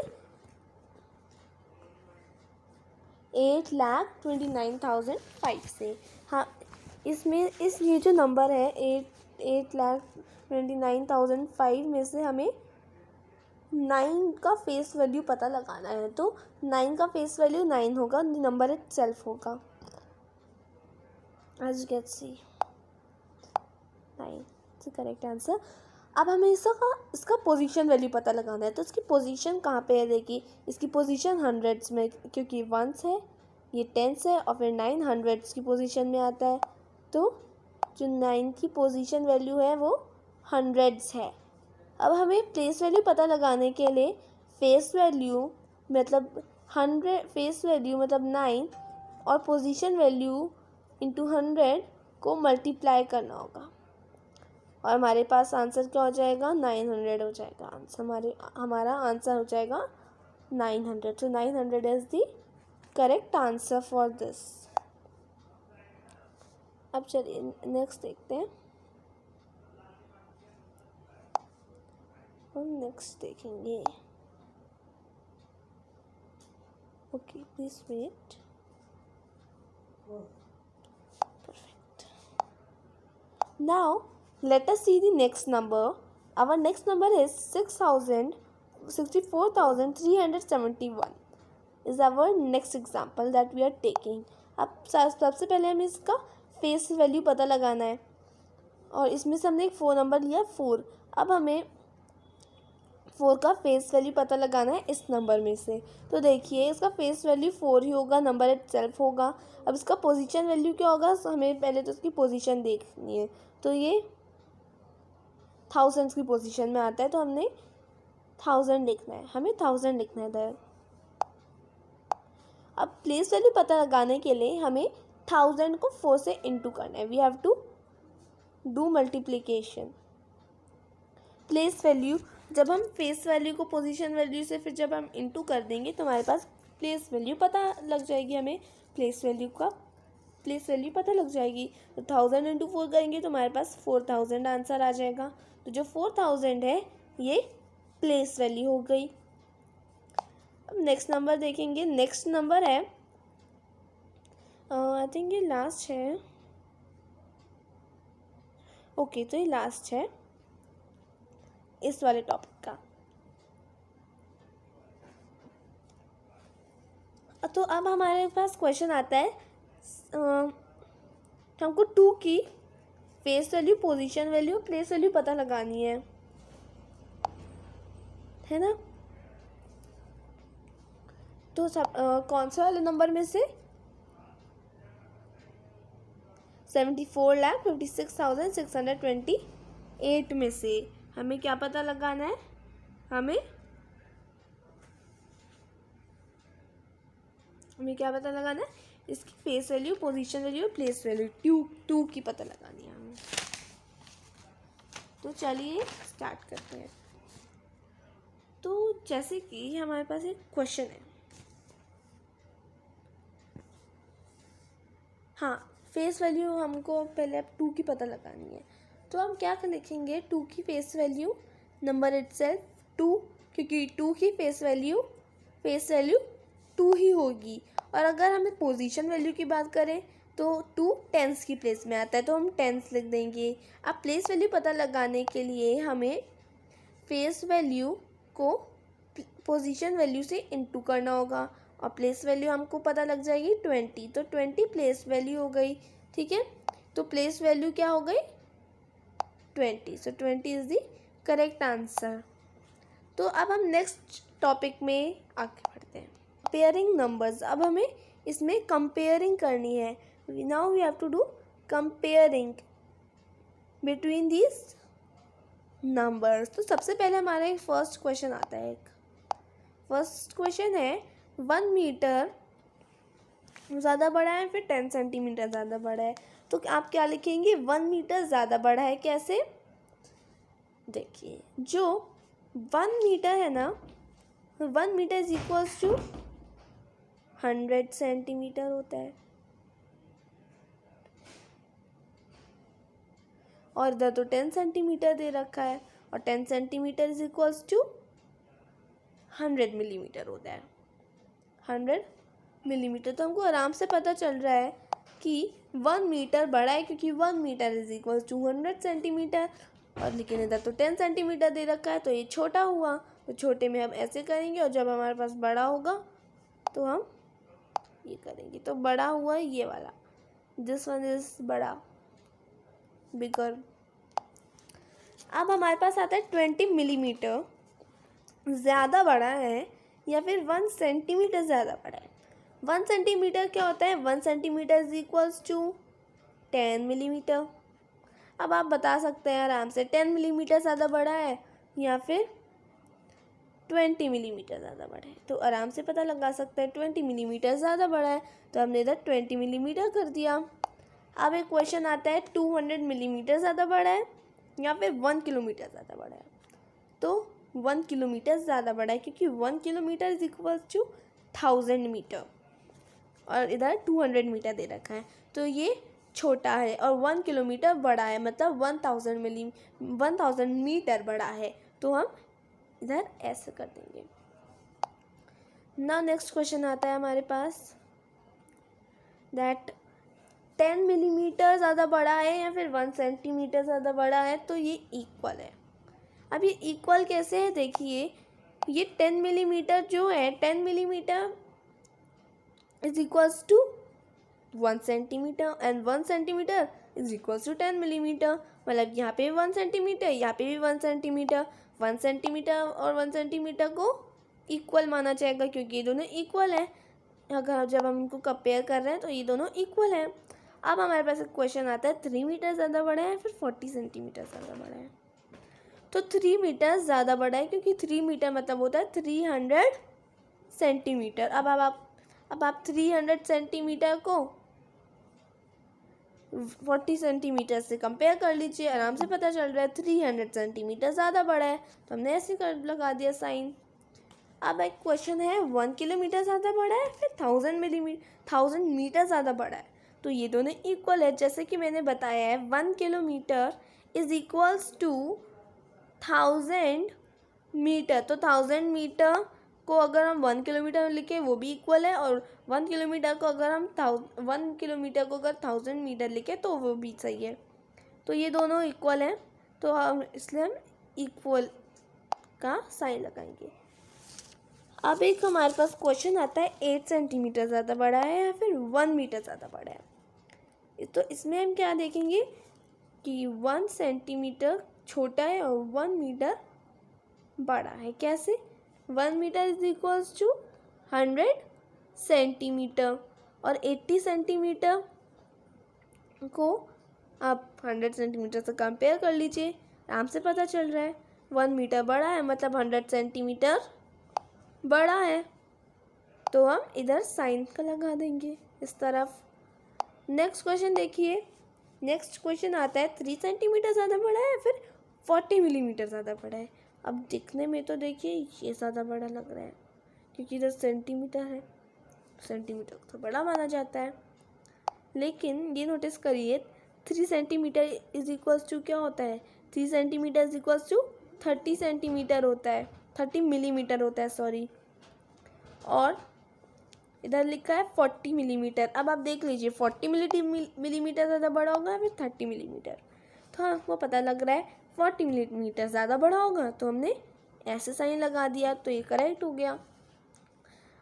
S1: 8,29,005 से। हाँ, इसमें ये जो नंबर है 8,29,005 में से हमें 9 का फेस वैल्यू पता लगाना है। तो 9 का फेस वैल्यू 9 होगा, नंबर इट सेल्फ होगा। As you can see 9 is correct answer. अब हमें इसका पोजीशन वैल्यू पता लगाना है। तो इसकी पोजीशन कहाँ पे है, देखिए इसकी पोजीशन हंड्रेड्स में, क्योंकि वंस है, ये टेंस है, और फिर 9 हंड्रेड्स की पोजीशन में आता है। तो जो 9 की पोजीशन वैल्यू है वो हंड्रेड्स है। अब हमें प्लेस वैल्यू पता लगाने के लिए फेस वैल्यू मतलब 9 और पोजीशन वैल्यू इंटू 100 को मल्टीप्लाई करना होगा, और हमारे पास आंसर क्या हो जाएगा, 900 हो जाएगा आंसर। हमारा आंसर हो जाएगा 900। तो 900 is the correct answer for this. अब चलिए नेक्स्ट देखते हैं। हम नेक्स्ट देखेंगे। Okay, please wait. Now let us see the next number. Our next number is 64,371 is our next example that we are taking. अब सबसे पहले हमें इसका फेस वैल्यू पता लगाना है, और इसमें से हमने एक 4 नंबर लिया 4। अब हमें 4 का फेस वैल्यू पता लगाना है इस नंबर में से। तो देखिए इसका फेस वैल्यू 4 ही होगा, नंबर इट सेल्फ होगा। अब इसका पोजीशन वैल्यू क्या होगा, हमें पहले तो इसकी पोजीशन देखनी है। तो ये थाउजेंड्स की पोजीशन में आता है, तो हमने 1000 लिखना है, हमें 1000 लिखना है इधर। अब प्लेस वैल्यू पता लगाने के लिए हमें 1000 को 4 से इंटू करना है। We have to do multiplication. Place value, जब हम फेस वैल्यू को पोजीशन वैल्यू से फिर जब हम इंटू कर देंगे तो हमारे पास प्लेस वैल्यू पता लग जाएगी। हमें प्लेस वैल्यू पता लग जाएगी। तो 1000 इंटू 4 करेंगे तो हमारे पास 4000 आंसर आ जाएगा। तो जो 4000 है ये प्लेस वैल्यू हो गई। अब नेक्स्ट नंबर देखेंगे। नेक्स्ट नंबर है आई थिंक ये लास्ट है। ओके, तो ये लास्ट है इस वाले टॉपिक का। तो अब हमारे पास क्वेश्चन आता है, हमको 2 की face value, position value, place value पता लगानी है ना। तो सब कौन सा वाले नंबर में से 74,56,628 में से हमें क्या पता लगाना है, हमें क्या पता लगाना है, इसकी face value, position value, place value 2 की पता लगानी है हमें। तो चलिए स्टार्ट करते हैं। तो जैसे कि हमारे पास एक क्वेश्चन है, हाँ, फेस वैल्यू हमको पहले अब 2 की पता लगानी है। तो हम क्या लिखेंगे, 2 की फेस वैल्यू, नंबर इटसेल्फ 2, क्योंकि 2 की फेस वैल्यू 2 ही होगी। और अगर हमें पोजीशन वैल्यू की बात करें तो 2 टेंस की प्लेस में आता है, तो हम टेंस लिख देंगे। अब प्लेस वैल्यू पता लगाने के लिए हमें फेस वैल्यू को पोजीशन वैल्यू से इंटू करना होगा, और प्लेस वैल्यू हमको पता लग जाएगी 20। तो 20 प्लेस वैल्यू हो गई, ठीक है। तो प्लेस वैल्यू क्या हो गई 20। सो 20 इज़ द करेक्ट आंसर। तो अब हम नेक्स्ट टॉपिक में आगे बढ़ते हैं, कंपेयरिंग नंबर्स। अब हमें इसमें कंपेयरिंग करनी है। Now we have to do comparing between these numbers. तो सबसे पहले हमारा एक फर्स्ट क्वेश्चन आता है। फर्स्ट क्वेश्चन है 1 मीटर ज़्यादा बड़ा है, फिर 10 सेंटीमीटर ज़्यादा बड़ा है। तो आप क्या लिखेंगे, 1 मीटर ज़्यादा बड़ा है। कैसे, देखिए जो 1 मीटर है ना, 1 metre is equals to 100 centimetre होता है। और इधर तो 10 सेंटीमीटर दे रखा है, और 10 centimetre is equals to 100 millimetre होता है। 100 मिलीमीटर। तो हमको आराम से पता चल रहा है कि 1 मीटर बड़ा है, क्योंकि 1 metre is equal to 100 centimetre. और लेकिन इधर तो 10 सेंटीमीटर दे रखा है, तो ये छोटा हुआ। तो छोटे में हम ऐसे करेंगे, और जब हमारे पास बड़ा होगा तो हम ये करेंगे। तो बड़ा हुआ ये वाला, दिस वन इज बड़ा, बिगर। अब हमारे पास आता है 20 मिलीमीटर ज़्यादा बड़ा है, या फिर 1 सेंटीमीटर ज़्यादा बड़ा है। 1 सेंटीमीटर क्या होता है, 1 centimetre is equals to 10 millimetre. अब आप बता सकते हैं आराम से 10 मिलीमीटर ज़्यादा बड़ा है या फिर 20 मिलीमीटर ज़्यादा बड़ा है। तो आराम से पता लगा सकते हैं 20 मिलीमीटर ज़्यादा बड़ा है, तो हमने इधर 20 मिलीमीटर कर दिया। अब एक क्वेश्चन आता है 200 मिलीमीटर ज़्यादा बड़ा है या फिर 1 किलोमीटर ज़्यादा बड़ा है। तो 1 किलोमीटर ज़्यादा बड़ा है, क्योंकि 1 kilometre is equal to 1000 metre, और इधर 200 मीटर दे रखा है। तो ये छोटा है, और 1 किलोमीटर बड़ा है, मतलब 1000 मीटर बड़ा है। तो हम इधर ऐसे कर देंगे ना। नेक्स्ट क्वेश्चन आता है हमारे पास, दैट 10 मिलीमीटर ज़्यादा बड़ा है या फिर 1 सेंटीमीटर ज़्यादा बड़ा है। तो ये इक्वल है। अब ये इक्वल कैसे है, देखिए ये 10 मिलीमीटर जो है, 10 millimetre is equals to 1 centimetre, and 1 centimetre is equals to 10 millimetre. मतलब यहाँ पे भी 1 सेंटीमीटर, यहाँ पे भी 1 सेंटीमीटर। 1 सेंटीमीटर और 1 सेंटीमीटर को इक्वल माना जाएगा, क्योंकि ये दोनों इक्वल है। अगर जब हम इनको कंपेयर कर रहे हैं तो ये दोनों इक्वल है। अब हमारे पास एक क्वेश्चन आता है 3 मीटर ज़्यादा बड़ा है, फिर 40 सेंटीमीटर ज़्यादा बड़ा है। तो 3 मीटर ज़्यादा बड़ा है, क्योंकि 3 मीटर मतलब होता है 300 सेंटीमीटर। अब आप 300 सेंटीमीटर को 40 सेंटीमीटर से कंपेयर कर लीजिए, आराम से पता चल रहा है 300 सेंटीमीटर ज़्यादा बड़ा है। तो हमने ऐसे कर लगा दिया साइन। अब एक क्वेश्चन है 1 किलोमीटर ज़्यादा बड़ा है, फिर 1000 मीटर ज़्यादा बड़ा है। तो ये दोनों इक्वल है। जैसे कि मैंने बताया है 1 kilometre is equals to 1000 metre. तो 1000 मीटर को अगर हम 1 किलोमीटर लिखें वो भी इक्वल है, और 1 किलोमीटर को अगर हम 1000 मीटर लिखें तो वो भी सही है। तो ये दोनों इक्वल हैं, तो हम इसलिए हम इक्वल का साइन लगाएंगे। अब एक हमारे पास क्वेश्चन आता है 8 सेंटीमीटर ज़्यादा बड़ा है या फिर 1 मीटर ज़्यादा बड़ा है। तो इसमें हम क्या देखेंगे कि 1 सेंटीमीटर छोटा है और 1 मीटर बड़ा है। कैसे, 1 metre is equals to 100 centimetre, और 80 सेंटीमीटर को आप 100 सेंटीमीटर से कंपेयर कर लीजिए, आराम से पता चल रहा है 1 मीटर बड़ा है, मतलब 100 सेंटीमीटर बड़ा है। तो हम इधर साइन का लगा देंगे इस तरफ। नेक्स्ट क्वेश्चन देखिए। नेक्स्ट क्वेश्चन आता है 3 सेंटीमीटर ज़्यादा बड़ा है, फिर 40 मिलीमीटर ज़्यादा बड़ा है। अब दिखने में तो देखिए ये ज़्यादा बड़ा लग रहा है, क्योंकि इधर सेंटीमीटर है, सेंटीमीटर तो बड़ा माना जाता है। लेकिन ये नोटिस करिए 3 सेंटीमीटर इज इक्वल्स टू क्या होता है, 3 centimetre is equals to 30 centimetre होता है, 30 मिलीमीटर होता है, सॉरी। और इधर लिखा है 40 मिलीमीटर। अब आप देख लीजिए 40 मिलीमीटर ज़्यादा बड़ा होगा या फिर 30 मिलीमीटर। तो हमको पता लग रहा है 40 मिलीमीटर ज़्यादा बड़ा होगा, तो हमने ऐसे साइन लगा दिया, तो ये करेक्ट हो गया।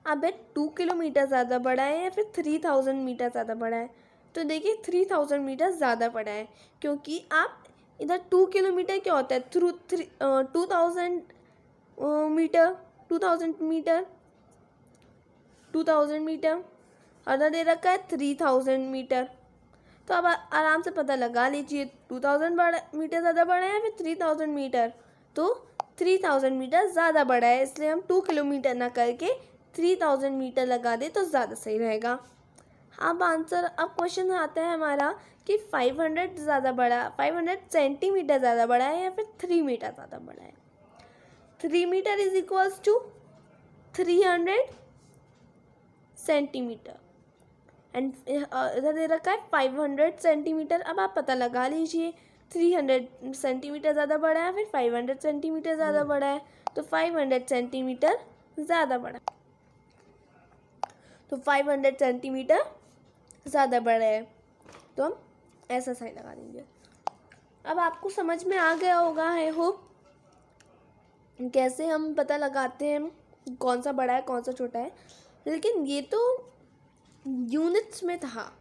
S1: अब 2 किलोमीटर ज़्यादा बड़ा है या फिर 3000 मीटर ज़्यादा बड़ा है। तो देखिए 3000 मीटर ज़्यादा बड़ा है, क्योंकि आप इधर 2 किलोमीटर क्या होता है, 2000 मीटर, 2000 मीटर, और दे रखा है 3000 मीटर। तो अब आराम से पता लगा लीजिए 2000 मीटर ज़्यादा बड़ा है या फिर 3000 मीटर। तो 3000 मीटर ज़्यादा बड़ा है, इसलिए हम 2 किलोमीटर ना करके 3000 मीटर लगा दे तो ज़्यादा सही रहेगा। अब आंसर, अब क्वेश्चन आता है हमारा कि 500 ज़्यादा बड़ा, 500 सेंटीमीटर ज़्यादा बड़ा है या फिर 3 मीटर ज़्यादा बड़ा है। 3 metre is equals to 300 centimetre and इधर दे रखा है 500 सेंटीमीटर। अब आप पता लगा लीजिए 300 सेंटीमीटर ज़्यादा बड़ा है फिर 500 सेंटीमीटर ज़्यादा बड़ा है, तो 500 सेंटीमीटर ज़्यादा बड़ा, तो 500 सेंटीमीटर ज़्यादा बड़ा है, तो हम ऐसा साइन लगा देंगे। अब आपको समझ में आ गया होगा, आई होप, कैसे हम पता लगाते हैं कौन सा बड़ा है कौन सा छोटा है। लेकिन ये तो यूनिट्स में था।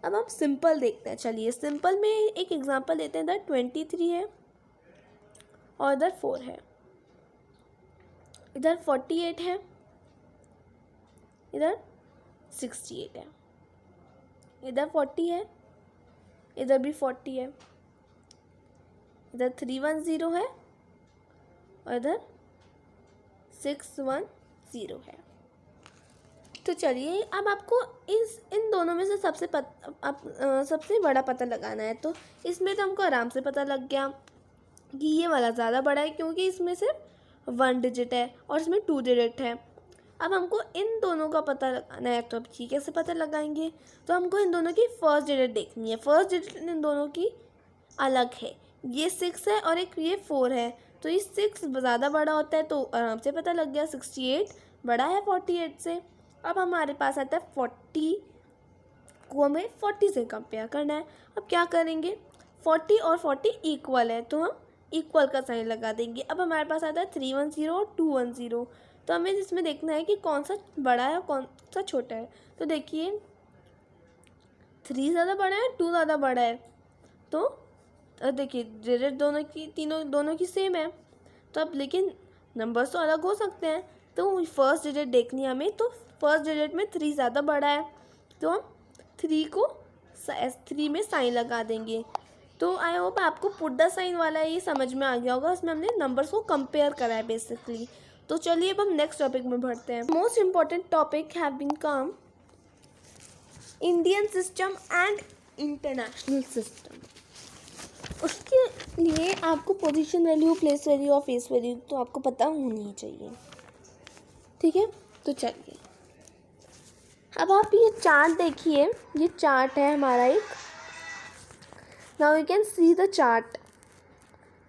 S1: अब हम सिंपल देखते हैं। चलिए सिंपल में एक एग्जांपल लेते हैं। इधर 23 है और इधर 4 है, इधर 48 है, इधर 68 है, इधर 40 है, इधर भी 40 है, इधर 310 है और इधर 610 है। तो चलिए अब आपको इन दोनों में से सबसे बड़ा पता लगाना है। तो इसमें तो हमको आराम से पता लग गया कि ये वाला ज़्यादा बड़ा है क्योंकि इसमें सिर्फ 1 डिजिट है और इसमें 2 डिजिट है। अब हमको इन दोनों का पता लगाना है, तो अब ये कैसे पता लगाएंगे? तो हमको इन दोनों की फर्स्ट डिजिट देखनी है। फर्स्ट डिजिट इन दोनों की अलग है, ये 6 है और एक ये 4 है, तो ये 6 ज़्यादा बड़ा होता है, तो आराम से पता लग गया 68 बड़ा है 48 से। अब हमारे पास आता है 40 को हमें 40 से कंपेयर करना है। अब क्या करेंगे, 40 और 40 इक्वल है, तो हम इक्वल का साइन लगा देंगे। अब हमारे पास आता है 310 और 210, तो हमें इसमें देखना है कि कौन सा बड़ा है और कौन सा छोटा है। तो देखिए 3 ज़्यादा बड़ा है 2 ज़्यादा बड़ा है, तो देखिए डिजिट दोनों की सेम है, तो अब लेकिन नंबर्स तो अलग हो सकते हैं। तो फर्स्ट डिजिट देखनी है हमें, तो फर्स्ट डिजिट में 3 ज़्यादा बड़ा है, तो हम 3 में साइन लगा देंगे। तो आई होप आपको पुट द साइन वाला ये समझ में आ गया होगा, उसमें हमने नंबर्स को कंपेयर करा है बेसिकली। तो चलिए अब हम नेक्स्ट टॉपिक में बढ़ते हैं। Most important topic have been come Indian system and international system. उसके लिए आपको पोजीशन वैल्यू, प्लेस वैल्यू और फेस वैल्यू तो आपको पता होनी ही चाहिए, ठीक है। तो चलिए अब आप ये चार्ट देखिए, ये चार्ट है हमारा एक। Now you can see the chart.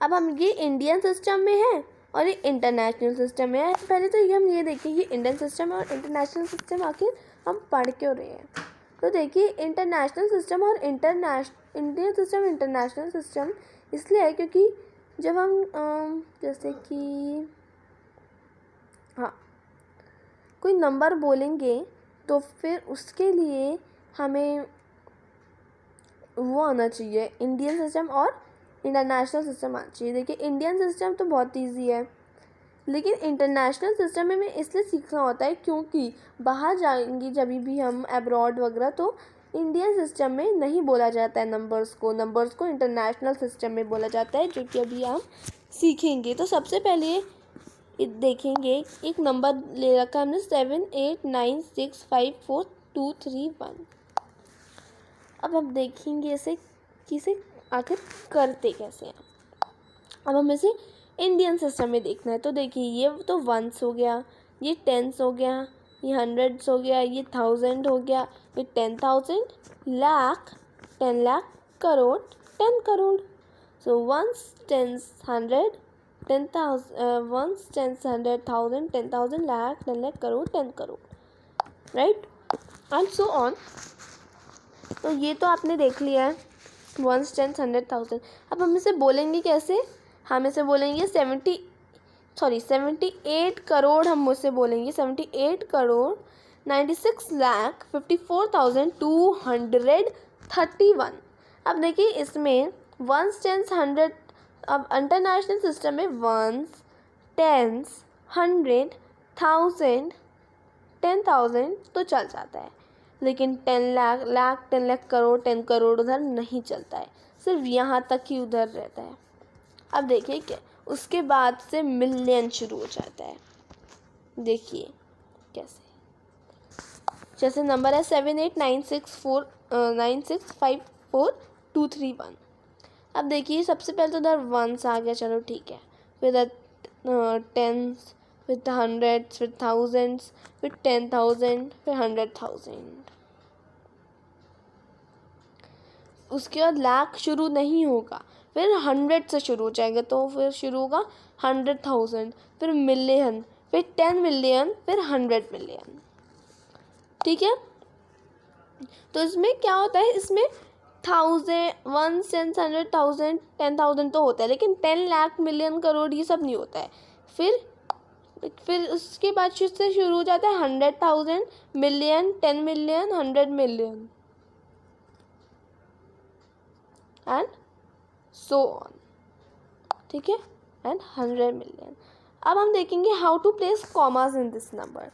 S1: अब हम ये इंडियन सिस्टम में है और ये इंटरनेशनल सिस्टम में है। पहले तो ये हम ये देखें कि इंडियन सिस्टम और इंटरनेशनल सिस्टम आखिर हम पढ़ क्यों रहे हैं। तो देखिए इंटरनेशनल सिस्टम और इंडियन सिस्टम इंटरनेशनल सिस्टम इसलिए है क्योंकि जब हम जैसे कि हाँ कोई नंबर बोलेंगे तो फिर उसके लिए हमें वो आना चाहिए, इंडियन सिस्टम और इंटरनेशनल सिस्टम आना चाहिए। देखिए इंडियन सिस्टम तो बहुत इजी है, लेकिन इंटरनेशनल सिस्टम में हमें इसलिए सीखना होता है क्योंकि बाहर जाएंगे जब भी हम अब्रॉड वगैरह, तो इंडियन सिस्टम में नहीं बोला जाता है नंबर्स को इंटरनेशनल सिस्टम में बोला जाता है, जो कि अभी हम सीखेंगे। तो सबसे पहले देखेंगे एक नंबर ले रखा है हमने 789654231। अब हम देखेंगे इसे किसे आखिर करते कैसे हैं। अब हमें इसे इंडियन सिस्टम में देखना है। तो देखिए ये तो 1s हो गया, ये 10s हो गया, ये 100s हो गया, ये 1000 हो गया, ये 10,000, लाख, 10 लाख, करोड़, 10 करोड़। सो 1s 10s 100, 1s 10s 100,000, 10,000, lakh, 10 lakh, crore, 10 crore, right, and so on. तो ये तो आपने देख लिया है 1s 10s 100,000। अब हम इसे बोलेंगे कैसे? हम इसे बोलेंगे 78 करोड़, हम मुझसे बोलेंगे 78 करोड़ 96,54,231। अब देखिए इसमें 1s 10s 100, अब इंटरनेशनल सिस्टम में 1s 10s 100 1000 10,000 तो चल जाता है, लेकिन 10 लाख, 10 लाख, करोड़, 10 करोड़ उधर नहीं चलता है, सिर्फ यहाँ तक ही उधर रहता है। अब देखिए क्या, उसके बाद से मिलियन शुरू हो जाता है। देखिए कैसे, जैसे नंबर है 789654965423 1। अब देखिए सबसे पहले तो इधर वंस आ गया, चलो ठीक है, फिर टेंस, फिर हंड्रेड्स, फिर थाउजेंड्स, फिर 10,000, फिर 100,000। उसके बाद लाख शुरू नहीं होगा, फिर 100 से शुरू हो जाएगा, तो फिर शुरू होगा 100,000, फिर मिलियन, फिर 10 मिलियन, फिर 100 मिलियन। ठीक है, तो इसमें क्या होता है, इसमें 1000, 1, 10, 100,000, 10,000 तो होता है, लेकिन 10 लाख, मिलियन, करोड़ ये सब नहीं होता है। फिर उसके बाद से शुरू हो जाता है 100,000, million, 10 million, 100 million and so on. ठीक है, एंड 100 मिलियन। अब हम देखेंगे how to place commas in this number,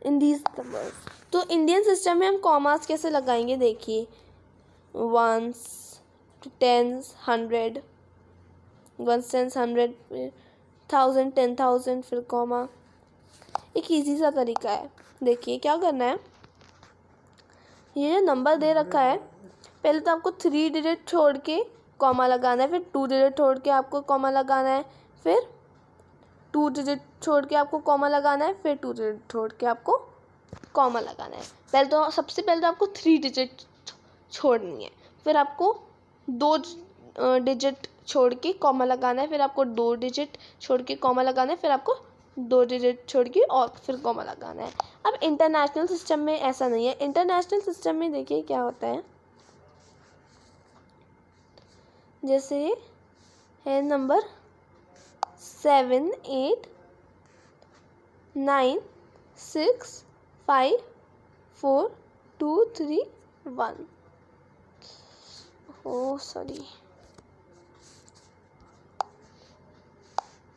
S1: in these numbers. तो इंडियन सिस्टम में हम कॉमास कैसे लगाएंगे, देखिए, वंस, टेंस, 100, 1, 10, 100, 1000, 10,000, फिर कॉमा। एक इजी सा तरीका है, देखिए क्या करना है, ये जो नंबर दे रखा है, पहले तो आपको 3 डिजिट छोड़ के कॉमा लगाना है, फिर 2 डिजिट छोड़ के आपको कॉमा लगाना है, फिर 2 डिजिट छोड़ के आपको कॉमा लगाना है, फिर 2 डिजिट छोड़ के आपको कॉमा लगाना है। सबसे पहले तो आपको 3 डिजिट छोड़नी है, फिर आपको 2 डिजिट छोड़ के कॉमा लगाना है, फिर आपको 2 डिजिट छोड़ के कॉमा लगाना है, फिर आपको 2 डिजिट छोड़ के और फिर कॉमा लगाना है। अब इंटरनेशनल सिस्टम में ऐसा नहीं है। इंटरनेशनल सिस्टम में देखिए क्या होता है, जैसे है नंबर 7, 8, 9, 6, 5, 4, 2, 3, 1। ओह सॉरी,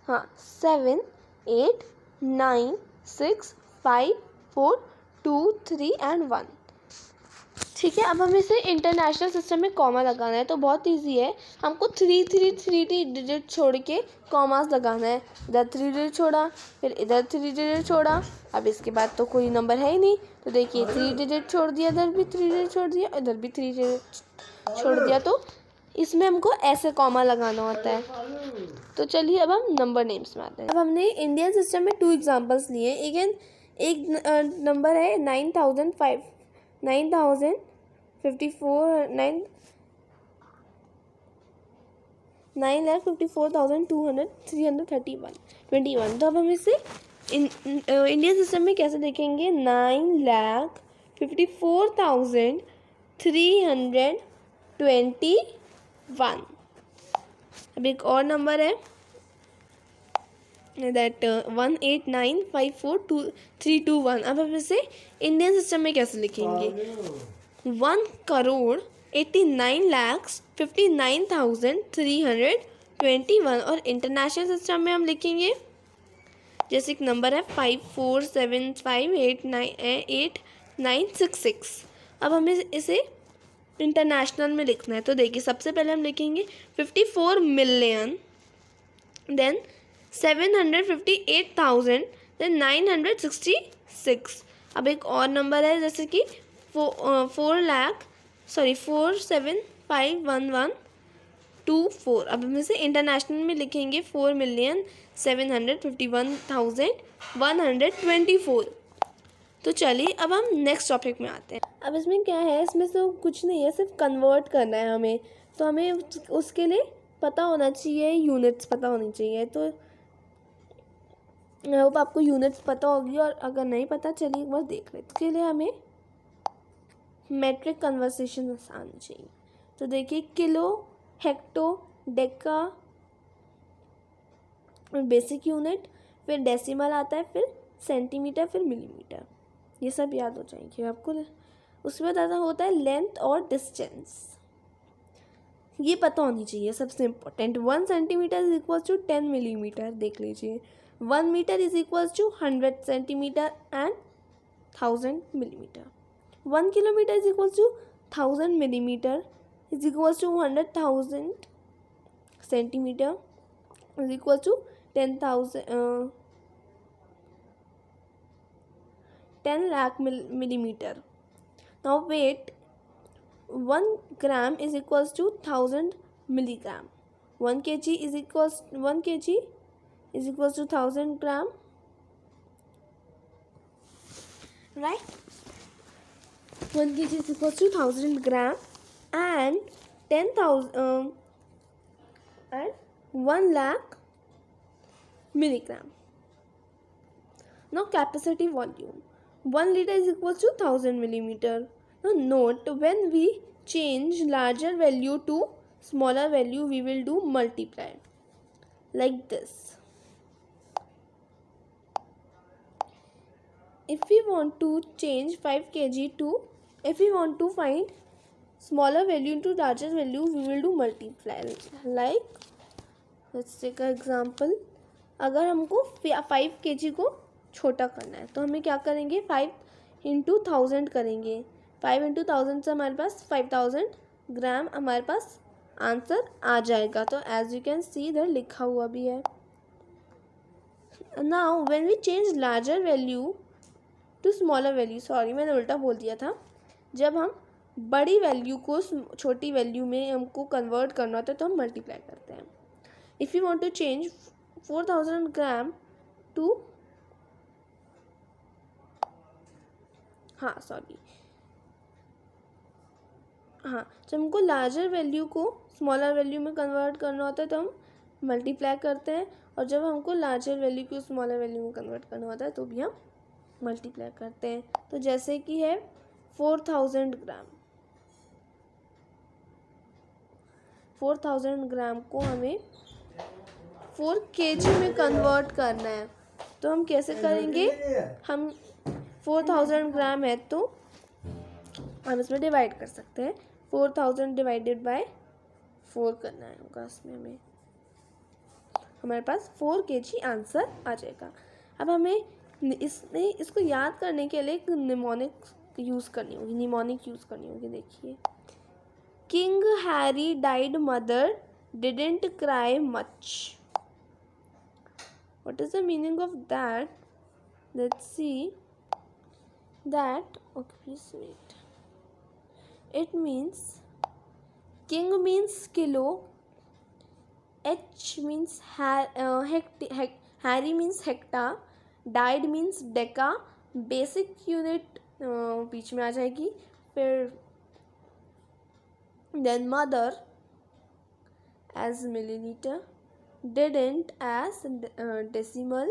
S1: हाँ, 7, 8, 9, 6, 5, 4, 2, 3 एंड 1। ठीक है, अब हमें इसे इंटरनेशनल सिस्टम में कॉमा लगाना है, तो बहुत इजी है। हमको 3 डिजिट छोड़ के कॉमास लगाना है। इधर 3 डिजिट छोड़ा, फिर इधर 3 डिजिट छोड़ा, अब इसके बाद तो कोई नंबर है ही नहीं, तो देखिए 3 डिजिट छोड़ दिया, इधर भी 3 डिजिट छोड़ दिया, इधर भी 3 डिजिट छोड़ दिया, तो इसमें हमको ऐसे कॉमा लगाना होता है। तो चलिए अब हम नंबर नेम्स में आते हैं। अब हमने इंडियन सिस्टम में 2 एग्जांपल्स लिए। एक नंबर है 9,054 9,54,331। तो अब हम इसे इंडियन सिस्टम में कैसे देखेंगे, 9,54,321। अब एक और नंबर है दैट 189542321। अब हम इसे इंडियन सिस्टम में कैसे लिखेंगे, 1,89,59,321। और इंटरनेशनल सिस्टम में हम लिखेंगे, जैसे एक नंबर है 54758986। अब हमें इसे इंटरनेशनल में लिखना है, तो देखिए सबसे पहले हम लिखेंगे 54 मिलियन, देन 758,000, देन 966। अब एक और नंबर है जैसे कि 4,47,511,24। अब हम इसे इंटरनेशनल में लिखेंगे 4,751,124। तो चलिए अब हम नेक्स्ट टॉपिक में आते हैं। अब इसमें क्या है, इसमें तो कुछ नहीं है, सिर्फ कन्वर्ट करना है हमें, तो हमें उसके लिए पता होना चाहिए, यूनिट्स पता होनी चाहिए। तो आई होप आपको यूनिट्स पता होगी, और अगर नहीं पता चलिए एक बार देख लेते। इसके लिए हमें मेट्रिक कन्वर्सेशन आनी चाहिए। तो देखिए kilo, hecto, Deka, basic unit, फिर डेसिमल आता है, फिर सेंटीमीटर, फिर मिलीमीटर, ये सब याद हो जाएंगे आपको। उसके बाद आता होता है लेंथ और डिस्टेंस, ये पता होनी चाहिए सबसे important. 1 centimetre is equal to 10 millimetre, देख लीजिए। 1 metre is equal to 100 centimetre and 1000 millimetre. 1 kilometre is equal to 1000 millimetre is equal to 100,000 centimetre is equal to 10,000 10 lakh millimeter. Now weight 1 gram is equals to 1000 milligram. 1 kg is equals 1000 gram, right? 1 kg is equals to 1000 gram and 10,000 and 1 lakh milligram. Now capacity volume 1 liter is equals to 1000 millimeter. Now note, when we change larger value to smaller value, we will do multiply like this. If we want to change 5 kg to, if we want to find smaller value into larger value, we will do multiply. Like let's take an example. अगर हमको 5 kg को छोटा करना है तो हमें क्या करेंगे, 5 इंटू 1000 करेंगे. 5 इंटू 1000 से हमारे पास 5000 ग्राम हमारे पास आंसर आ जाएगा. तो एज यू कैन सी इधर लिखा हुआ भी है. Now when we change larger value to smaller value, sorry मैंने उल्टा बोल दिया था. जब हम बड़ी वैल्यू को छोटी वैल्यू में हमको कन्वर्ट करना होता है तो हम मल्टीप्लाई करते हैं. If you want to change 4000 gram to, जब हमको लार्जर वैल्यू को स्मॉलर वैल्यू में कन्वर्ट करना होता है तो हम मल्टीप्लाई करते हैं, और जब हमको लार्जर वैल्यू को स्मॉलर वैल्यू में कन्वर्ट करना होता है तो भी हम मल्टीप्लाई करते हैं. तो जैसे कि है 4000 ग्राम, 4000 ग्राम को हमें 4 kg में कन्वर्ट करना है. तो हम कैसे करेंगे, हम 4000 ग्राम है तो हम इसमें डिवाइड कर सकते हैं. 4000 डिवाइडेड बाय 4 करना है होगा, इसमें हमें हमारे पास 4 kg आंसर आ जाएगा. अब हमें इसको याद करने के लिए एक निमोनिक यूज़ करनी होगी. देखिए, king Harry died, mother didn't cry much. What is the meaning of that? Let's see that. Okay, please wait. It means king means kilo, H means Harry means hecta, died means deca, basic unit बीच में आ जाएगी. फिर then mother as milliliter, didn't as decimal,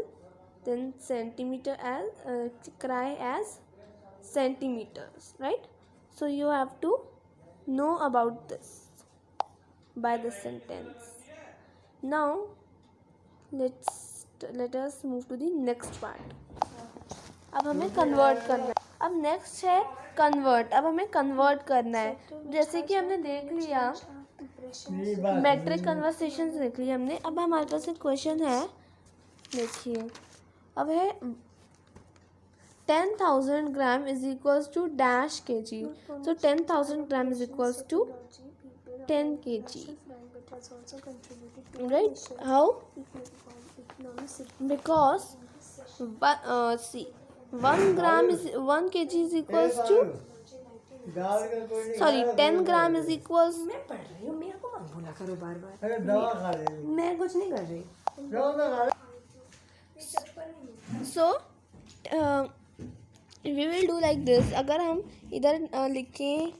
S1: then centimeter as cry as centimeters, right? So you have to know about this by the sentence. Now let us move to the next part. अब हमें convert करना है. अब next है convert. अब हमें convert करना है. जैसे कि हमने देख लिया मैट्रिक कन्वर्सेशन देख लिया हमने. अब हमारे पास एक क्वेश्चन है, देखिए. अब है 10,000 gram is equals to dash K G. So 10,000 gram is equals to 10 kg, right? How? Because 1 gram is 1 kg is equals to, sorry, 10 gram is equals.
S3: मैं पढ़ रही हूँ, मेरे को मत बोला करो बार बार.
S2: अरे दवा खा रही हूँ.
S3: मैं कुछ नहीं कर रही.
S2: दवा तो खा रही.
S1: So we will do like this. अगर हम इधर लिखें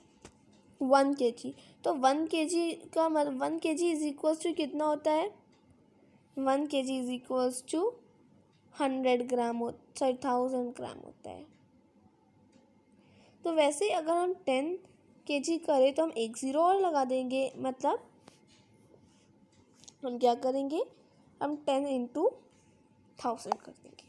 S1: 1 kg, तो 1 kg का मतलब 1 kg इज इक्वल्स टू कितना होता है. 1 kg इज इक्वल्स टू 100 ग्राम 1000 ग्राम होता है. तो वैसे अगर हम 10 kg करें तो हम एक ज़ीरो और लगा देंगे. मतलब हम क्या करेंगे, हम 10 इंटू 1000 कर देंगे.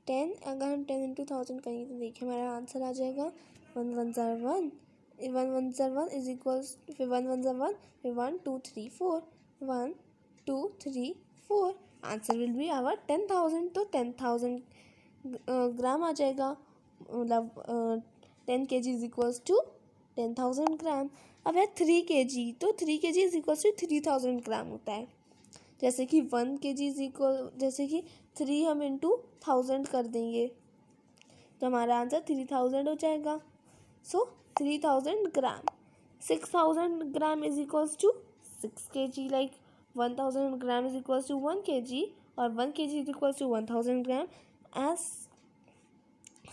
S1: 10 अगर हम 10 इंटू 1000 करेंगे तो देखिए हमारा आंसर आ जाएगा 1 1 0 1. 1 1 0 1 इज इक्वल्स, फिर 1 1 0 1, फिर 1 2 3 4, 1 2 3 4. Answer will be our 10,000. तो 10,000 ग्राम आ जाएगा. मतलब 10 kg is equals to 10,000 gram. अब है 3 kg, तो 3 kg is equals to 3,000 gram होता है. जैसे कि 1 kg इज इक्वल, जैसे कि 3 हम इंटू 1000 कर देंगे तो हमारा आंसर 3000 हो जाएगा. So 3000 gram. 6000 gram is equals to 6 kg. Like 1000 gram is equals to 1 kg और 1 kg is equals to 1000 gram. As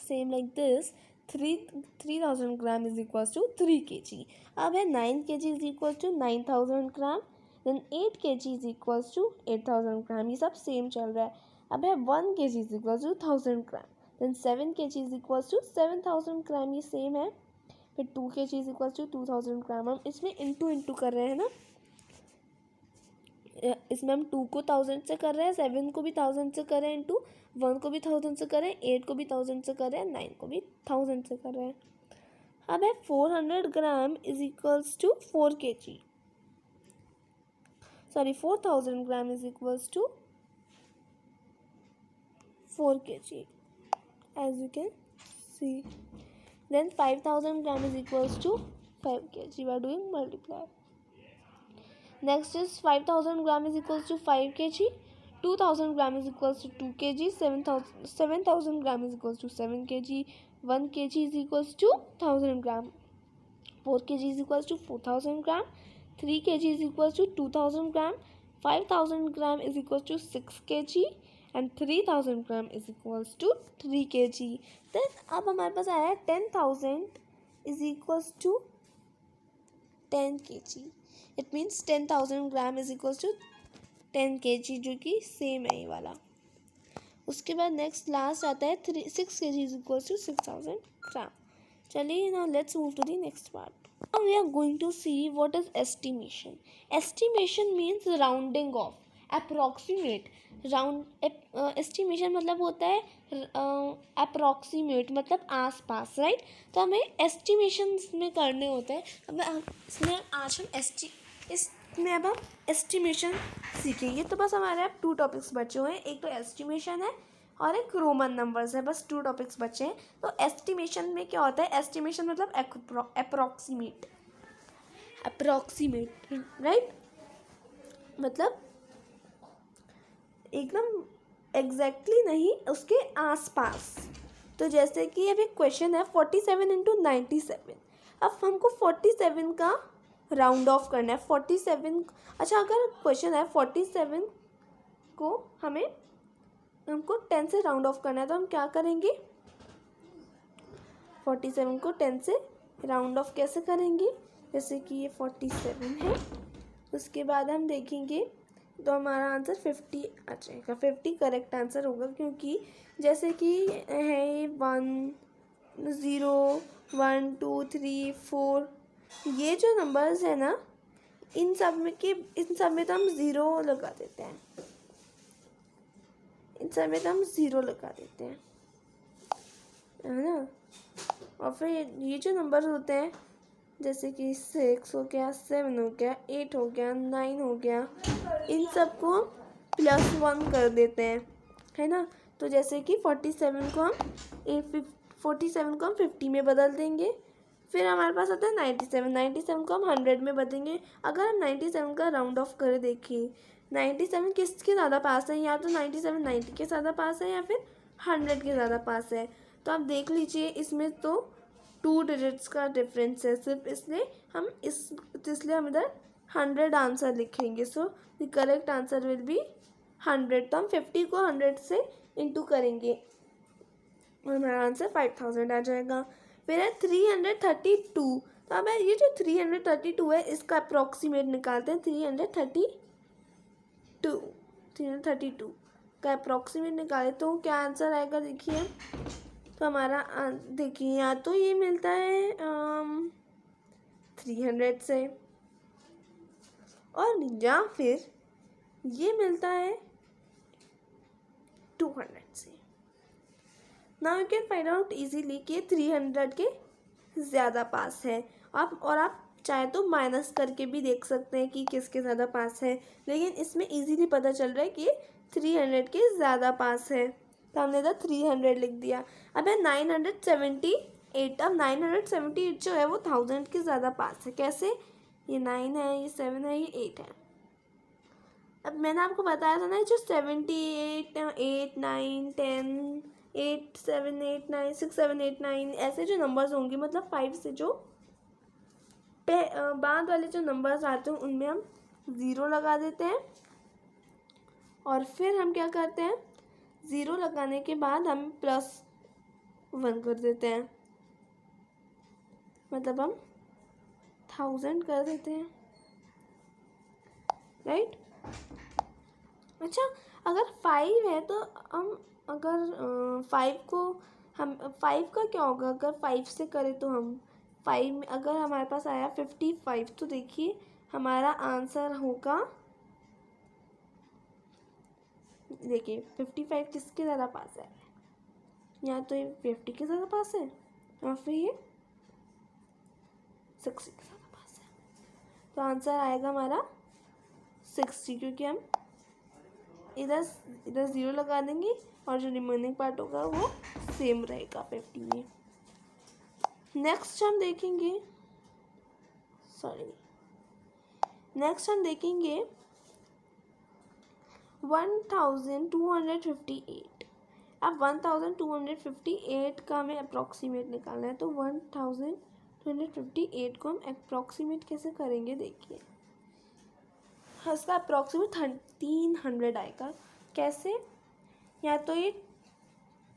S1: same like this 3000 gram is equals to 3 kg. अब है 9 kg is equals to 9000 gram. Then 8 kg is equals to 8000 gram. ये सब same चल रहा है. अब है 1 kg is equals to 1000 gram. Then 7 kg is equals to 7000 gram. ये सेम है. फिर 2 kg is equals to 2000 gram. हम इसमें इंटू कर रहे हैं ना. इसमें हम 2 को 1000 से कर रहे हैं, 7 को भी 1000 से कर रहे हैं, इंटू 1 को भी 1000 से कर रहे हैं, 8 को भी 1000 से कर रहे हैं, 9 को भी 1000 से कर रहे हैं. अब है 400 gram is equals to 4 kg. Sorry 4000 gram is equals to 4 kg as you can see. Then 5000 gram is equals to 5 kg by doing multiply. Next is 5000 gram is equals to 5 kg. 2000 gram is equals to 2 kg. 7000 gram is equals to 7 kg. 1 kg is equals to 1000 gram. 4 kg is equals to 4000 gram. 3 kg is equals to 2000 gram. 5000 gram is equals to 6 kg. And 3000 gram is equals to 3 kg. Then अब हमारे पास आया है 10,000 is equals to 10 kg. It means 10,000 gram is equals to 10 kg, जो कि same है ये वाला. उसके बाद नेक्स्ट लास्ट आता है 6 kg is equals to 6000 gram. चलिए now let's move to the next part. Now we are going to see what is estimation. Estimation means rounding off, approximate. Estimation मतलब होता है अप्रॉक्सीमेट, मतलब आसपास, राइट. तो हमें एस्टिमेशन में करने होते हैं. अब इसमें आज हम इसमें अब हम एस्टिमेशन सीखेंगे. तो बस हमारे अब 2 टॉपिक्स बचे हुए हैं. एक तो एस्टिमेशन है और एक रोमन नंबर्स है. बस 2 टॉपिक्स बचे हैं. तो एस्टिमेशन में क्या होता है? एस्टिमेशन मतलब अप्रॉक्सीमेट, राइट. मतलब एकदम एग्जैक्टली नहीं, उसके आसपास. तो जैसे कि अभी क्वेश्चन है 47 इंटू 97. अब हमको 47 का राउंड ऑफ करना है. 47, अच्छा अगर क्वेश्चन है 47 को हमको 10 से राउंड ऑफ करना है, तो हम क्या करेंगे? 47 को 10 से राउंड ऑफ कैसे करेंगे? जैसे कि ये 47 है, उसके बाद हम देखेंगे तो हमारा आंसर 50 आ जाएगा. 50 करेक्ट आंसर होगा, क्योंकि जैसे कि है 1 0 1 2 3 4, ये जो नंबर्स है ना, इन सब में तो हम ज़ीरो लगा देते हैं. है ना. और फिर ये जो नंबर होते हैं, जैसे कि 6 हो गया, 7 हो गया, 8 हो गया, 9 हो गया, इन सब को हम +1 कर देते हैं, है ना. तो जैसे कि 47 को हम 50 में बदल देंगे. फिर हमारे पास आता है 97 को हम 100 में बदलेंगे. अगर हम 97 का राउंड ऑफ कर देखें, 97 किसके ज़्यादा पास है? या तो 97 90 के ज़्यादा पास है, या फिर 100 के ज़्यादा पास है. तो आप देख लीजिए, इसमें तो 2 डिजिट्स का डिफरेंस है सिर्फ, इसलिए हम इधर 100 आंसर लिखेंगे. So the correct answer will B 100. तो हम 50 को 100 से इंटू करेंगे और हमारा आंसर 5000 आ जाएगा. फिर है 332. तो अब ये जो 332 है, इसका अप्रॉक्सीमेट निकालते हैं. 332 का अप्रॉक्सीमेट निकाले तो क्या आंसर आएगा? देखिए, तो हमारा देखिए, या तो ये मिलता है 300 से, और या फिर ये मिलता है 200 से. Now you can find out easily कि 300 के ज़्यादा पास है. आप चाहे तो माइनस करके भी देख सकते हैं कि किसके ज़्यादा पास है, लेकिन इसमें इजीली पता चल रहा है कि 300 के ज़्यादा पास है. तो हमने इधर 300 लिख दिया. अब है 978. अब 978 जो है वो 1000 के ज़्यादा पास है. कैसे? ये 9 है, ये 7 है, ये 8 है. अब मैंने आपको बताया था ना, जो 78 8 9 10 8 7 8 9 6 7 8 9 ऐसे जो नंबर्स होंगे, मतलब 5 से जो बाद वाले जो नंबर्स आते हैं उनमें हम 0 लगा देते हैं। और फिर हम क्या करते हैं, 0 लगाने के बाद हम +1 कर देते हैं, मतलब हम 1000 कर देते हैं, राइट। अच्छा, अगर 5 है तो हम अगर 5 को हम 5 का क्या होगा, अगर 5 से करें तो हम 5 में अगर हमारे पास आया 55, तो देखिए हमारा आंसर होगा, देखिए 55 किसके ज़्यादा पास है, या तो ये 50 के ज़्यादा पास है और फिर ये 60 के ज़्यादा पास है। तो आंसर आएगा हमारा 60, क्योंकि हम इधर 0 लगा देंगे और जो रिमेनिंग पार्ट होगा वो सेम रहेगा 50 में। नेक्स्ट हम देखेंगे 1258। अब 1258 का हमें अप्रॉक्सीमेट निकालना है, तो 1258 को हम अप्रॉक्सीमेट कैसे करेंगे, देखिए इसका अप्रॉक्सीमेट 1300 आएगा। कैसे, या तो ये